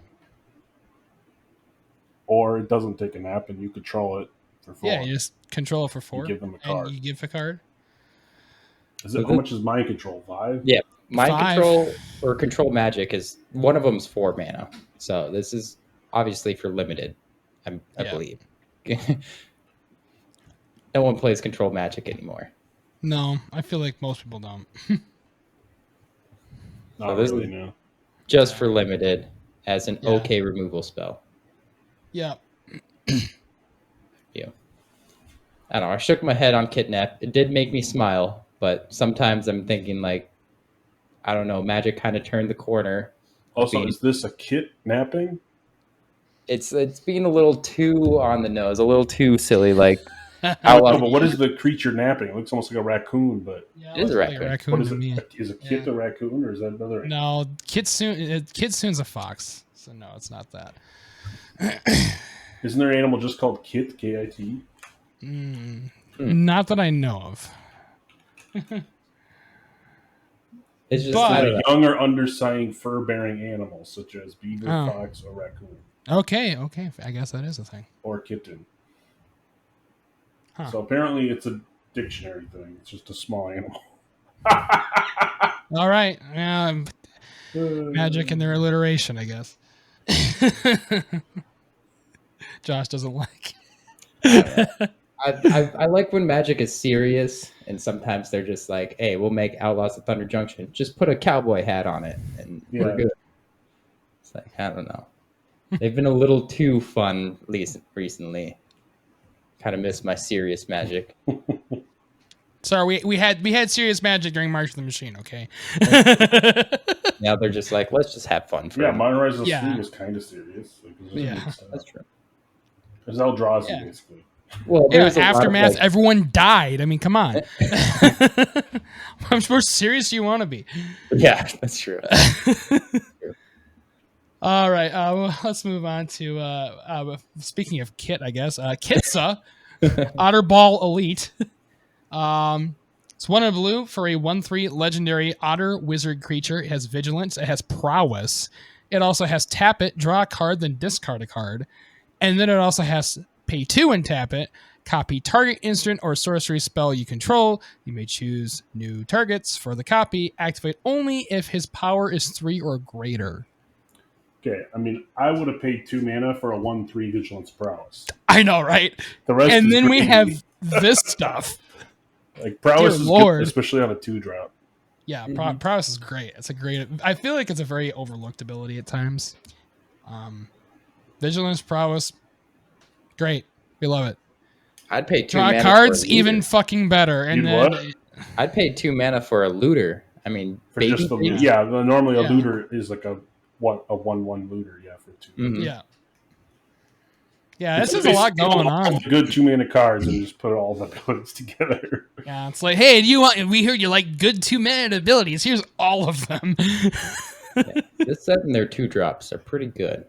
Or it doesn't take a nap, and you control it for 4. Yeah, you just control it for 4. You give them a and card. you give a card. How much is mind control? 5? Yeah, mind 5. control or control magic is one of them's 4 mana. So this is obviously for limited, I believe. No one plays control magic anymore. No, I feel like most people don't. Not this really, is- no. Just for limited as an Yeah. okay removal spell. Yeah. Yeah. I don't know. I shook my head on Kidnap. It did make me smile, but sometimes I'm thinking like, I don't know, Magic kind of turned the corner. Also, is this a kidnapping? It's being a little too on the nose, a little too silly. Like, No, Outlaw- but what is the creature napping? It looks almost like a raccoon, but Yeah, It is looks a like raccoon. what is to me. it? Is a kid Yeah. a raccoon, or is that another? No, Kitsune's a fox. So no, it's not that. Isn't there an animal just called Kit, K-I-T? Not that I know of. It's just But- I don't A know. young or undersigned fur-bearing animal, such as beaver, Oh. fox, or raccoon, Okay. I guess that is a thing. or kitten. Huh. So apparently it's a dictionary thing. It's just a small animal. All right. Magic and their alliteration, I guess. Josh doesn't like. I like when Magic is serious, and sometimes they're just like, "Hey, we'll make Outlaws of Thunder Junction. Just put a cowboy hat on it, and Yeah. we're good." It's like I don't know. They've been a little too fun recently. Kind of miss my serious Magic. Sorry, we had serious magic during March of the Machine. Okay. Now they're just like, let's just have fun for Yeah, a Modern Rise of the Yeah. Stream was kind of serious. Like, it was Yeah. good stuff. That's true. There's Eldrazi, Yeah. basically. Well, Yeah, there's a lot of, aftermath. like- Everyone died. I mean, come on. How more serious you want to be? yeah, that's true. All right, well, let's move on to speaking of Kit, I guess. Kitsa, Otterball Elite. It's 1 in blue for a 1/3 legendary otter wizard creature. It has vigilance. It has prowess. It also has tap it, draw a card, then discard a card. And then it also has pay 2 and tap it. Copy target instant or sorcery spell you control. You may choose new targets for the copy. Activate only if his power is 3 or greater. Okay, I mean, I would have paid 2 mana for a 1/3 Vigilance Prowess. I know, right? The rest And is then we gravy. have this stuff. Like, Prowess Dear is Lord. good, especially on a 2-drop. Yeah, prowess is great. It's a great. I feel like it's a very overlooked ability at times. Vigilance, prowess, great. We love it. I'd pay 2 Draw mana cards, for a looter. even fucking better. And You'd then what? I'd pay 2 mana for a looter. I mean, For baby just the things? yeah, normally a Yeah. looter is like a 1/1 looter, yeah, for 2. Mhm. yeah, this is a lot going on. Good 2 mana cards and just put all the abilities together. Yeah, it's like, hey, do you want? We heard you like good 2-minute abilities. Here's all of them. This set and their 2-drops are pretty good.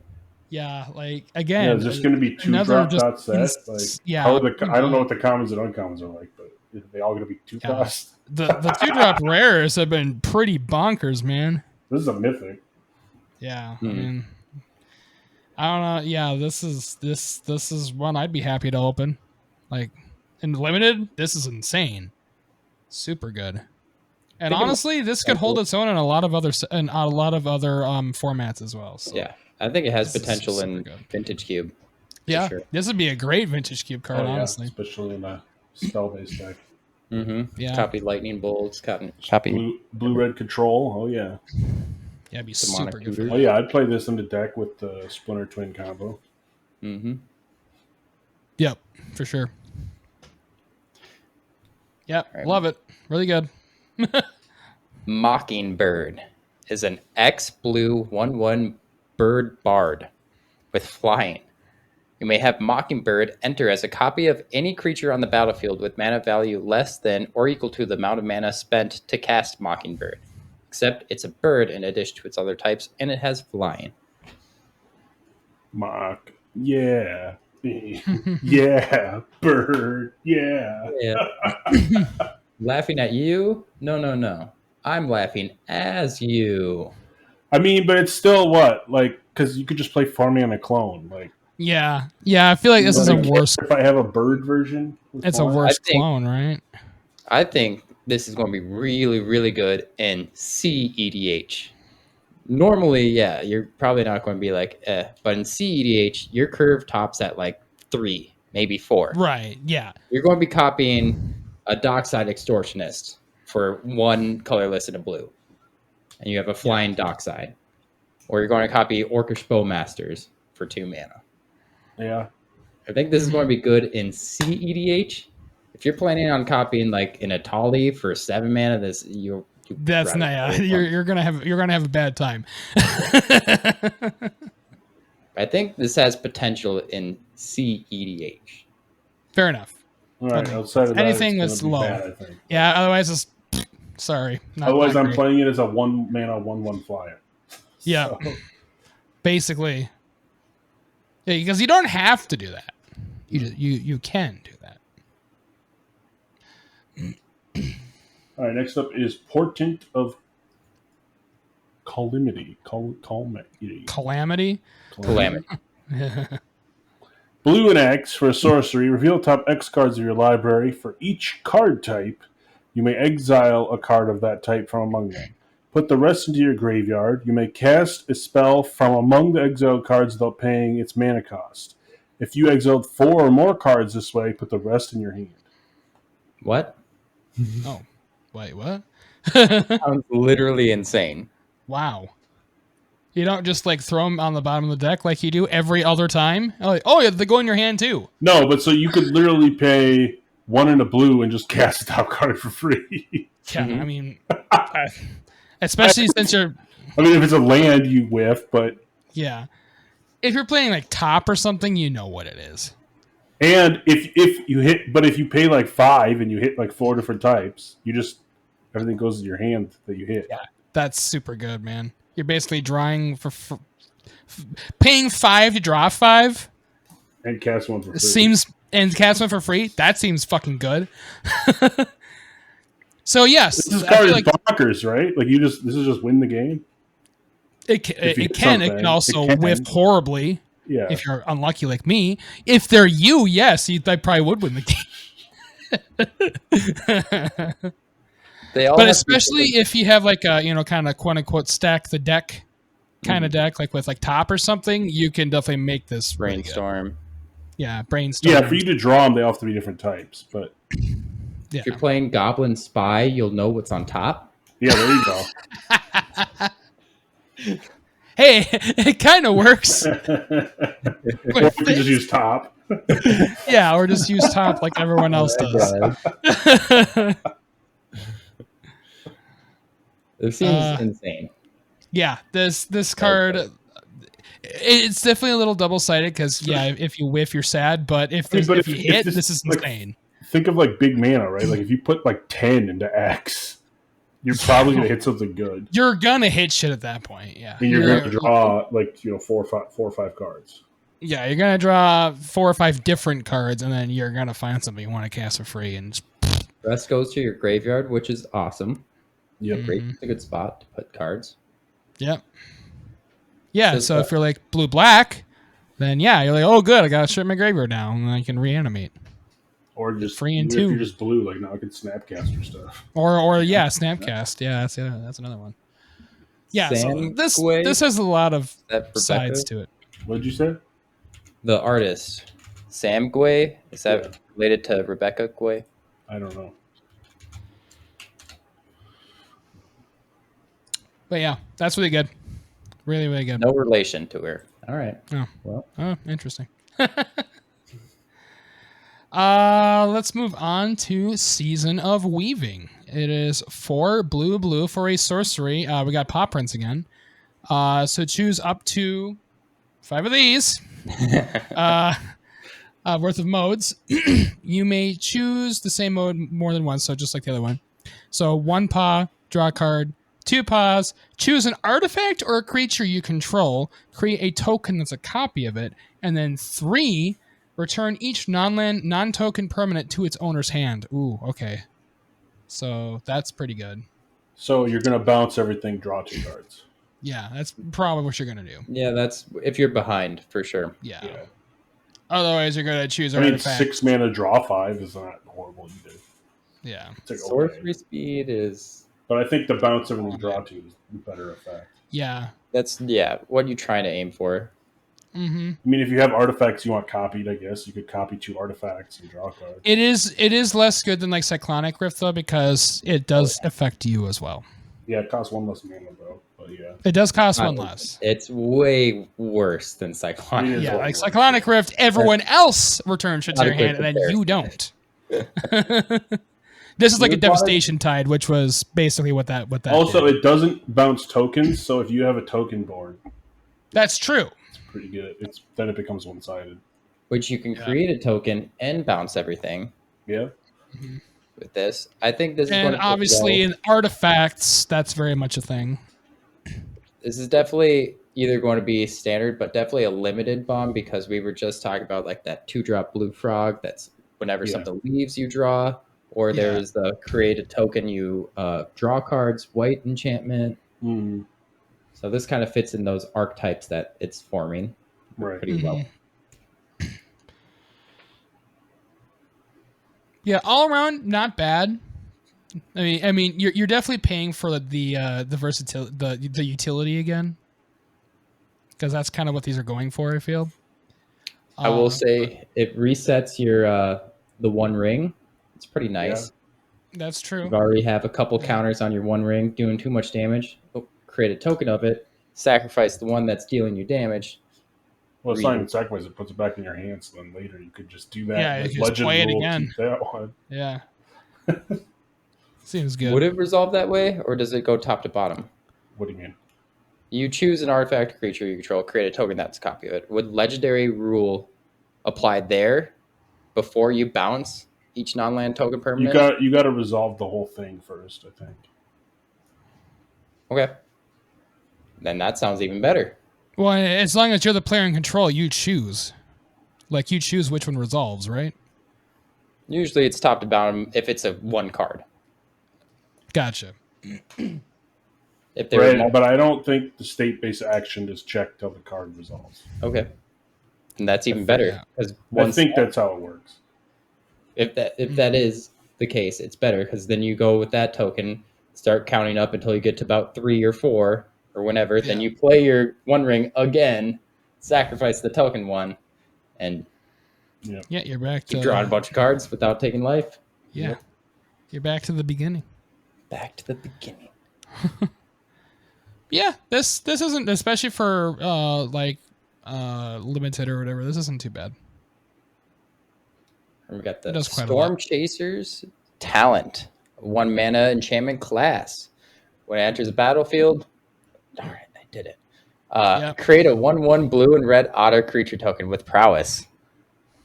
Yeah, like Yeah, again, it's just going to be 2 another drop just dot set. ins- Like, yeah, how are I don't know what the commons and uncommons are like, but are they all going to be 2 Yeah. cost? the 2-drop rares have been pretty bonkers, man. This is a mythic. Yeah, Mhm. I mean, I don't know. Yeah, this is one I'd be happy to open. Like in limited, this is insane, super good. And Think of- honestly, this could hold its own in a lot of other formats as well. So. Yeah, I think it has This is potential in super good. Vintage Cube. Yeah, sure. this would be a great vintage cube card, Oh, yeah, honestly. especially in a spell-based deck. Mm-hmm. Yeah. Copy lightning bolts. Copy. Blue-red control. Oh, yeah. Yeah, it'd be Demonic super good. For Tutor. Oh, yeah, I'd play this in the deck with the Splinter Twin combo. Mm-hmm. Yep, for sure. Yep, All right. love it. Really good. Mockingbird is an X-blue 1/1 bird bard with flying. You may have Mockingbird enter as a copy of any creature on the battlefield with mana value less than or equal to the amount of mana spent to cast Mockingbird. except it's a bird in addition to its other types, and it has flying. Mock. Yeah. Yeah. Bird. Yeah. Yeah. Laughing at you? No. I'm laughing as you. I mean, but it's still what? Like, because you could just play farming on a clone. Like, Yeah. I feel like this is a worse. if I have a bird version, It's a worse clone, right? I think this is going to be really, really good in CEDH. Normally, yeah, you're probably not going to be like, but in CEDH, your curve tops at like 3, maybe 4. Right. Yeah. You're going to be copying a Dockside Extortionist for 1 colorless and a blue, and you have a flying Dockside. Or you're going to copy Orcish Bowmasters for 2 mana. Yeah. I think this is going to be good in CEDH. If you're planning on copying like an Atali for 7 mana, that's not. You're gonna have a bad time. I think this has potential in CEDH. Fair enough. All right. Okay. Outside of anything that, that's low. Bad, I think. Yeah. Otherwise, it's sorry. Otherwise, I'm playing it as a 1 mana 1/1 flyer. Yeah. So. Basically. Yeah, because you don't have to do that. You can do that. All right, next up is Portent of Calamity. Calamity? Blue and X for a sorcery. Reveal top X cards of your library. For each card type, you may exile a card of that type from among them. Put the rest into your graveyard. You may cast a spell from among the exiled cards without paying its mana cost. If you exiled 4 or more cards this way, put the rest in your hand. What? Oh. Wait, what? Sounds literally insane. Wow. You don't just like throw them on the bottom of the deck like you do every other time? Like, oh, yeah, they go in your hand too. No, but so you could literally pay 1 in a blue and just cast a top card for free. Yeah, I mean, especially since you're... I mean, if it's a land, you whiff, but... Yeah. If you're playing like top or something, you know what it is. And if you pay like 5 and you hit like 4 different types, everything goes in your hand that you hit. Yeah, that's super good, man. You're basically drawing for paying 5 to draw 5 and cast 1 for free. Cast 1 for free. That seems fucking good. So yes, this card is bonkers, right? Like this is just win the game. It can also whiff horribly. Yeah. If you're unlucky like me. If they're you, yes, I probably would win the game. But especially if you have like a, kind of quote unquote stack the deck kind of deck, like with like top or something, you can definitely make this brainstorm. Really yeah, brainstorm. Yeah, for you to draw them, they all have to be different types. But if you're playing Goblin Spy, you'll know what's on top. Yeah, there you go. Hey, it kind of works. Or you can just use top. Yeah, or just use top like everyone else does. It seems insane. Yeah, this card, it's definitely a little double-sided because, yeah, if you whiff, you're sad, but if you hit, this is insane. Think of like big mana, right? Like if you put like 10 into X, you're probably going to hit something good. You're going to hit shit at that point, yeah. And you're going to draw like, 4 or 5 cards. Yeah, you're going to draw 4 or 5 different cards, and then you're going to find something you want to cast for free. And just... Rest goes to your graveyard, which is awesome. Yep. Great. It's a good spot to put cards. Yep. Yeah, so if you're like blue-black, then yeah, you're like, oh, good, I got to shut my graveyard now, and I can reanimate. Or just free and if 2. you're just blue, like now I can snapcast your stuff. Or yeah, snapcast. Yeah, that's another one. Yeah, so this has a lot of sides to it. What did you say? The artist, Sam Gway, is that related to Rebecca Gway? I don't know. But yeah, that's really good. Really, really good. No relation to her. All right. Oh, well, interesting. Let's move on to Season of Weaving. It is 4 blue for a sorcery. We got paw prints again. So choose up to 5 of these worth of modes. You may choose the same mode more than once, so just like the other one. So 1 paw, draw a card. 2 pause, choose an artifact or a creature you control, create a token that's a copy of it, and then 3, return each non-land, non-token permanent to its owner's hand. Ooh, okay. So that's pretty good. So you're going to bounce everything, draw 2 cards. Yeah, that's probably what you're going to do. Yeah, that's if you're behind, for sure. Yeah. Yeah. Otherwise, you're going to choose I mean, artifact. 6 mana, draw 5 is not horrible either. Yeah. It's like, Sorcery okay. speed is... But I think the bounce everything, draw 2 is a better effect. Yeah. That's, what you trying to aim for. Mm-hmm. I mean, if you have artifacts you want copied, I guess you could copy 2 artifacts and draw cards. It is less good than like Cyclonic Rift though, because it does affect you as well. Yeah, it costs 1 less mana though. But yeah, It does cost 1 less. It's way worse than Cyclonic. It is Yeah, a lot like worse. Cyclonic Rift, everyone else returns shit to Not a your good hand, and then comparison. you don't. This is like a You're fine. Devastation Tide, which was basically what that Also, did. it doesn't bounce tokens, so if you have a token board, That's true. it's pretty good. Then it becomes one-sided. Which you can create a token and bounce everything Yeah. with this. I think this is And going to obviously in artifacts, that's very much a thing. This is definitely either going to be standard, but definitely a limited bomb, because we were just talking about like that 2-drop blue frog. That's whenever Yeah. something leaves, you draw. Or Yeah. there's the create a token, you draw cards, white enchantment. Mm, So this kind of fits in those archetypes that it's forming right. pretty well. Yeah, all around not bad. I mean, you're definitely paying for the versatility, the utility again, because that's kind of what these are going for. I feel. I will say it resets your the One Ring. It's pretty nice. That's true. You already have a couple counters on your One Ring doing too much damage. Oh, create a token of it. Sacrifice the one that's dealing you damage. Well, it's not even sacrifice. It puts it back in your hands. So then later you could just do that. Yeah, you Like can just Legend play it rule, again. keep that one. Yeah. Seems good. Would it resolve that way, or does it go top to bottom? What do you mean? You choose an artifact creature you control, create a token that's a copy of it. Would legendary rule apply there before you bounce each non-land token permanent? You got to resolve the whole thing first, I think. Okay. Then that sounds even better. Well, as long as you're the player in control, you choose. Like you choose which one resolves, right? Usually it's top to bottom if it's a 1 card. Gotcha. If there Right, but I don't think the state-based action is checked till the card resolves. Okay. And that's even better, because I think that's how it works. if that is the case, it's better, because then you go with that token, start counting up until you get to about 3 or 4 or whenever. Yeah. Then you play your One Ring again, sacrifice the token one, and Yeah, you're back to keep drawing a bunch of cards without taking life. Yeah, you're back to the beginning. Back to the beginning. Yeah, this isn't, especially for limited or whatever. This isn't too bad. And we got It the does quite a Storm lot. Chasers Talent, 1 mana enchantment class. When it enters the battlefield, all right, I did it. Yep. Create a 1/1 blue and red otter creature token with prowess.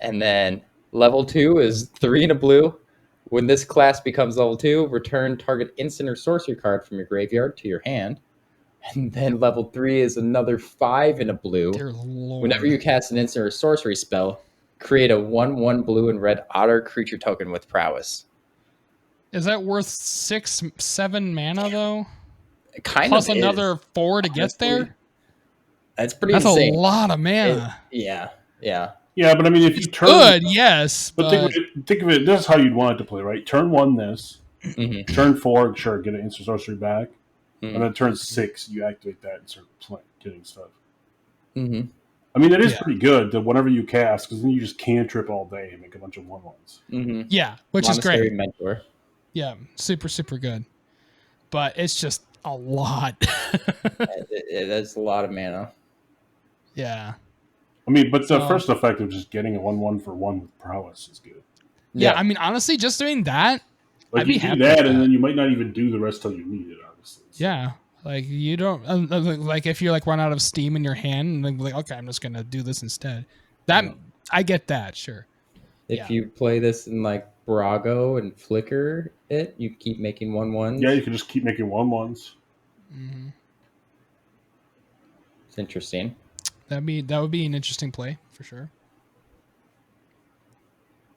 And then level 2 is 3 and a blue. When this class becomes level 2, return target instant or sorcery card from your graveyard to your hand. And then level 3 is another 5 and a blue. Dear Lord. Whenever you cast an instant or sorcery spell, create a 1/1 blue and red otter creature token with prowess. Is that worth 6-7 mana though? It kind Plus of another is, 4 to get honestly. there? That's pretty That's insane. a lot of mana. Yeah. Yeah, but I mean, if you turn... Good, yes. But think of it, this is how you'd want it to play, right? Turn 1 this. Mm-hmm. Turn 4, sure, get an instant sorcery back. Mm-hmm. And then turn 6, you activate that and start getting stuff. Mm-hmm. I mean, it is Yeah. pretty good that whenever you cast, because then you just cantrip all day and make a bunch of 1/1s. Mm-hmm. Yeah, which is Monastery great. Mentor. Yeah, super, super good. But it's just a lot. That's a lot of mana. Yeah. I mean, but the So- first effect of just getting a 1/1 for 1 with prowess is good. Yeah, I mean, honestly, just doing that, Like, I'd be you happy do that, with and that. then you might not even do the rest till you need it, obviously. So- yeah. Like, you don't, like, if you, like, run out of steam in your hand, and then, like, okay, I'm just going to do this instead. That, Yeah. I get that, sure. If Yeah. you play this in like Brago and Flicker, you keep making 1/1s. Yeah, you can just keep making 1/1s. Mm-hmm. It's interesting. That would be an interesting play for sure.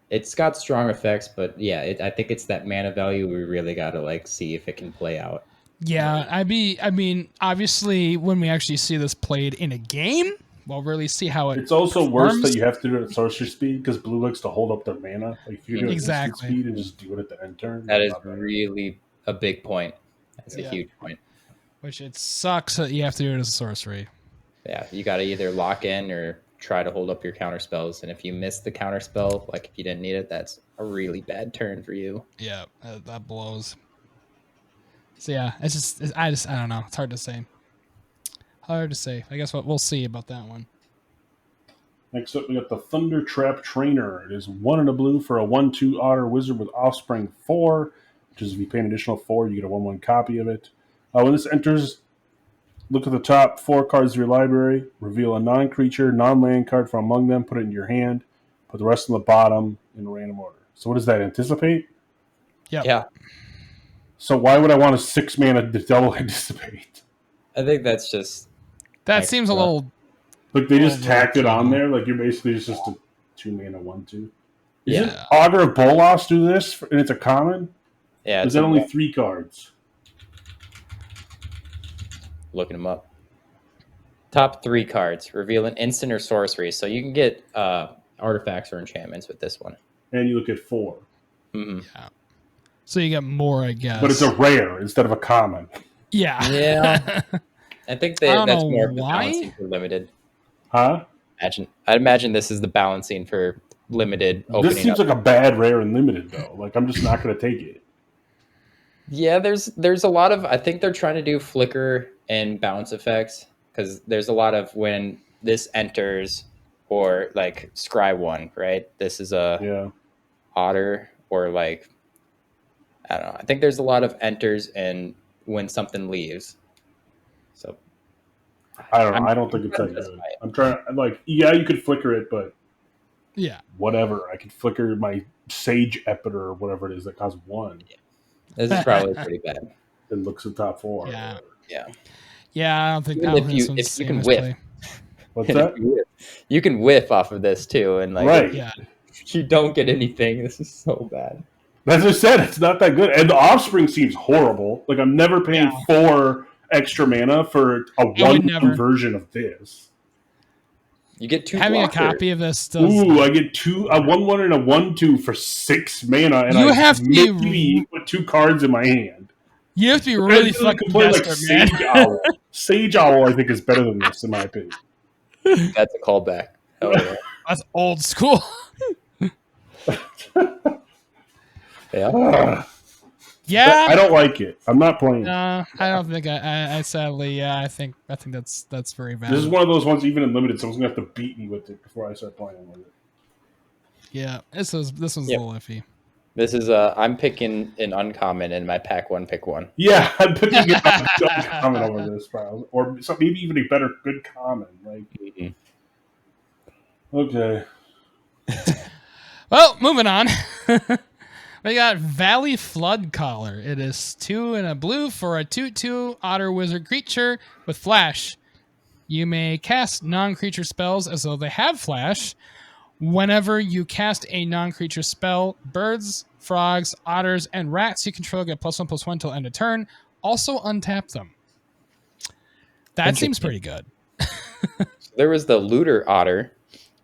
It's got strong effects, but yeah, I think it's that mana value we really got to like see if it can play out. Yeah, I mean, obviously, when we actually see this played in a game, we'll really see how it. It's also worse performs. that you have to do it at sorcery speed because blue likes to hold up their mana. Like if you do it at instant Exactly. speed and just do it at the end turn. That is not better. really a big point. That's a Yeah. huge point. Which it sucks that you have to do it as a sorcery. Yeah, you got to either lock in or try to hold up your counter spells. And if you miss the counter spell, like if you didn't need it, that's a really bad turn for you. Yeah, that blows. So yeah, I don't know. It's hard to say. Hard to say. I guess what we'll see about that one. Next up, we got the Thunder Trap Trainer. It is 1 and a blue for a 1/2 Otter Wizard with Offspring 4, which is if you pay an additional 4, you get a 1/1 copy of it. When this enters, look at the top 4 cards of your library, reveal a non-creature, non-land card from among them, put it in your hand, put the rest on the bottom in random order. So what does that anticipate? Yep. Yeah. So why would I want a 6 mana to double anticipate? I think that's just That seems a little. Like they just Well, tacked it on yeah. there. Like you're basically just a 2 mana 1/2. Yeah. Isn't Augur of Bolas do this and it's a common? yeah. Is It's that only 3 cards? looking them up. Top 3 cards reveal an instant or sorcery, so you can get artifacts or enchantments with this one. And you look at 4. Mm-hmm. Yeah. So you get more, I guess. But it's a rare instead of a common. Yeah. Yeah. I think I don't that's know more of the why. balancing for limited. Huh? I'd imagine this is the balancing for limited opening This seems up. like a bad rare and limited though. Like I'm just not going to take it. Yeah, there's a lot of, I think they're trying to do flicker and bounce effects because there's a lot of when this enters or like scry 1, right? This is a Yeah. otter or like I don't know. I think there's a lot of enters and when something leaves. So I don't know. I don't think it's that good. I'm trying like yeah, you could flicker it, but Yeah. whatever. I could flicker my Sage Epiter or whatever it is that costs 1. this is probably pretty bad. And looks at top 4. Yeah. Yeah. Yeah, I don't think Even I don't if think you- this one's if you seeing can this whiff. play. What's that? You can whiff off of this too, and like Right. Yeah. you don't get anything. This is so bad. As I said, it's not that good. And the Offspring seems horrible. Like I'm never paying 4 extra mana for a would never. 1 version of this. You get 2 Having blockers. a copy of this does. Ooh, I get a 1/1 and a 1/2 for 6 mana, and You I have to be- maybe put 2 cards in my hand. You have to be really I fucking can play like desperate, man. Sage Owl. Sage Owl, I think, is better than this, in my opinion. That's a callback. Hell yeah. That's old school. Yeah. I Yeah. don't like it. I'm not playing. I don't think I sadly, yeah, I think that's very bad. This is one of those ones, even in limited, someone's gonna have to beat me with it before I start playing with it. Yeah, this one's Yep. a little iffy. This is I'm picking an uncommon in my pack 1 pick 1. Yeah, I'm picking it up common over this, probably, or maybe even a better good common. Like, okay, Well, moving on. We got Valley Flood Caller. It is 2 and a blue for a 2/2 Otter Wizard creature with flash. You may cast non-creature spells as though they have flash. Whenever you cast a non-creature spell, birds, frogs, otters, and rats you control get +1/+1 till end of turn. Also untap them. That seems pretty good. There was the looter otter.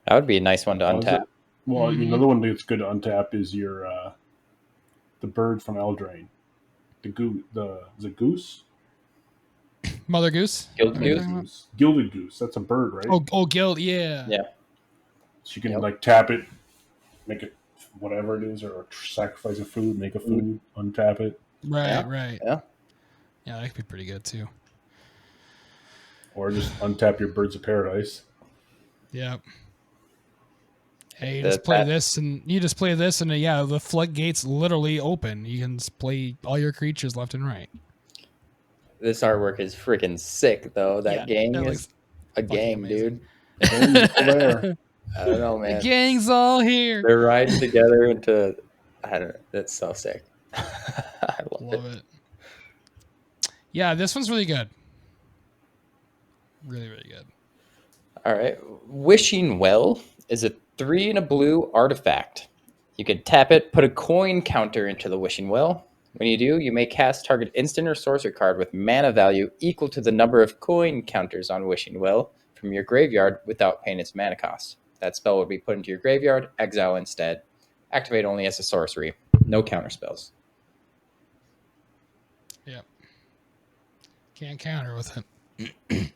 That would be a nice one to What was untap. it? Well, another one that's good to untap is your the bird from Eldraine. The goose? Mother Goose? Gilded goose. Gilded goose. That's a bird, right? Oh, Guild, yeah. Yeah. So you can like tap it, make it whatever it is, or sacrifice a food, make a food, untap it, Right. Yeah. Yeah, that could be pretty good too. or just untap your birds of paradise. Yep. Hey, you just play this, and yeah, the floodgates literally open. You can just play all your creatures left and right. This artwork is freaking sick, though. That gang that is a gang, amazing. dude. There. I don't know, The man. gang's all here. They're riding together into. I don't know. That's so sick. I love it. Love it. Yeah, this one's really good. Really, really good. All right. Wishing Well is a 3 and a blue artifact. You can tap it, put a coin counter into the Wishing Well. When you do, you may cast target instant or sorcery card with mana value equal to the number of coin counters on Wishing Well from your graveyard without paying its mana cost. That spell will be put into your graveyard, exile instead. Activate only as a sorcery. No counter spells. Yep. Can't counter with it.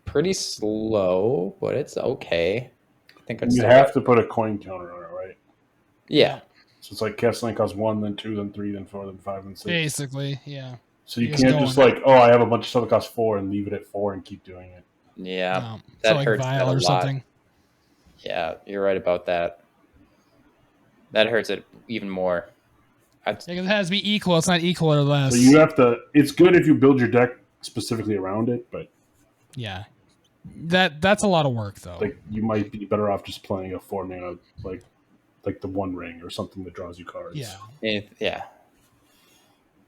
Pretty slow, but it's okay. I think You have to put a coin counter on it, right? Yeah. So it's like casting costs 1, then 2, then 3, then 4, then 5, then 6. Basically, yeah. So you Just can't going. just like, oh, I have a bunch of stuff that costs 4 and leave it at 4 and keep doing it. Yeah. No. That So like hurts that Vial a or lot. something. Yeah, you're right about that. That hurts it even more. Because it has to be equal. It's not equal or less. So you have to. It's good if you build your deck specifically around it, but yeah. That's a lot of work, though. like you might be better off just playing a 4 mana like the One Ring or something that draws you cards. Yeah. Yeah.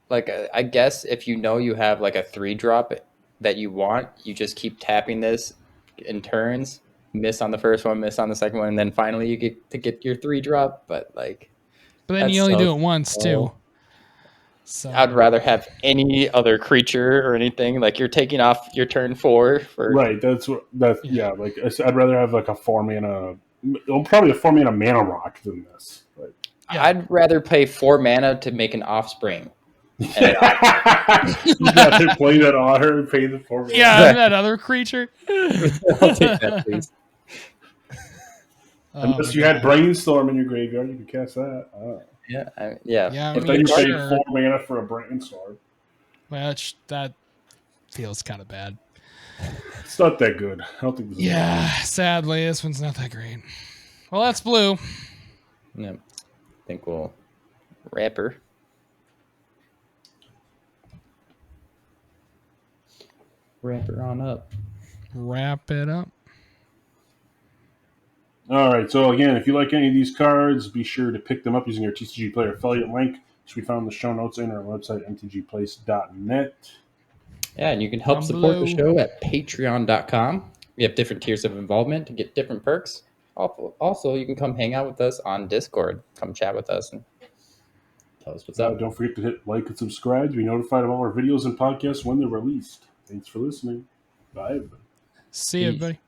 Like, I guess if you know you have like a 3-drop that you want, you just keep tapping this in turns, miss on the first one, miss on the second one, and then finally you get to get your 3-drop. But like, But then you only do it once, too. So I'd rather have any other creature or anything. Like, you're taking off your turn 4 for Right. Yeah. Like I'd rather have like a 4 mana. Probably a 4 mana mana rock than this. But Yeah. I'd rather pay 4 mana to make an offspring. you got to play that otter and pay the 4 mana. yeah, that other creature. I'll take that, please. Unless you had Brainstorm in your graveyard, you could cast that. Yeah. Yeah, But I then mean, you pay sure. 4 mana for a Brainstorm. Well, that feels kind of bad. It's not that good. I don't think this is Yeah, sadly, this one's not that great. Well, that's blue. Yeah. I think we'll wrap her. Wrap her on up. Wrap it up. All right. So again, if you like any of these cards, be sure to pick them up using our TCG Player affiliate link, which we found in the show notes and our website, mtgplace.net. Yeah, and you can help Down support below. the show at patreon.com. We have different tiers of involvement to get different perks. Also, you can come hang out with us on Discord. Come chat with us and tell us what's up. Don't forget to hit like and subscribe to be notified of all our videos and podcasts when they're released. Thanks for listening. Bye, everybody. See you, Peace. everybody.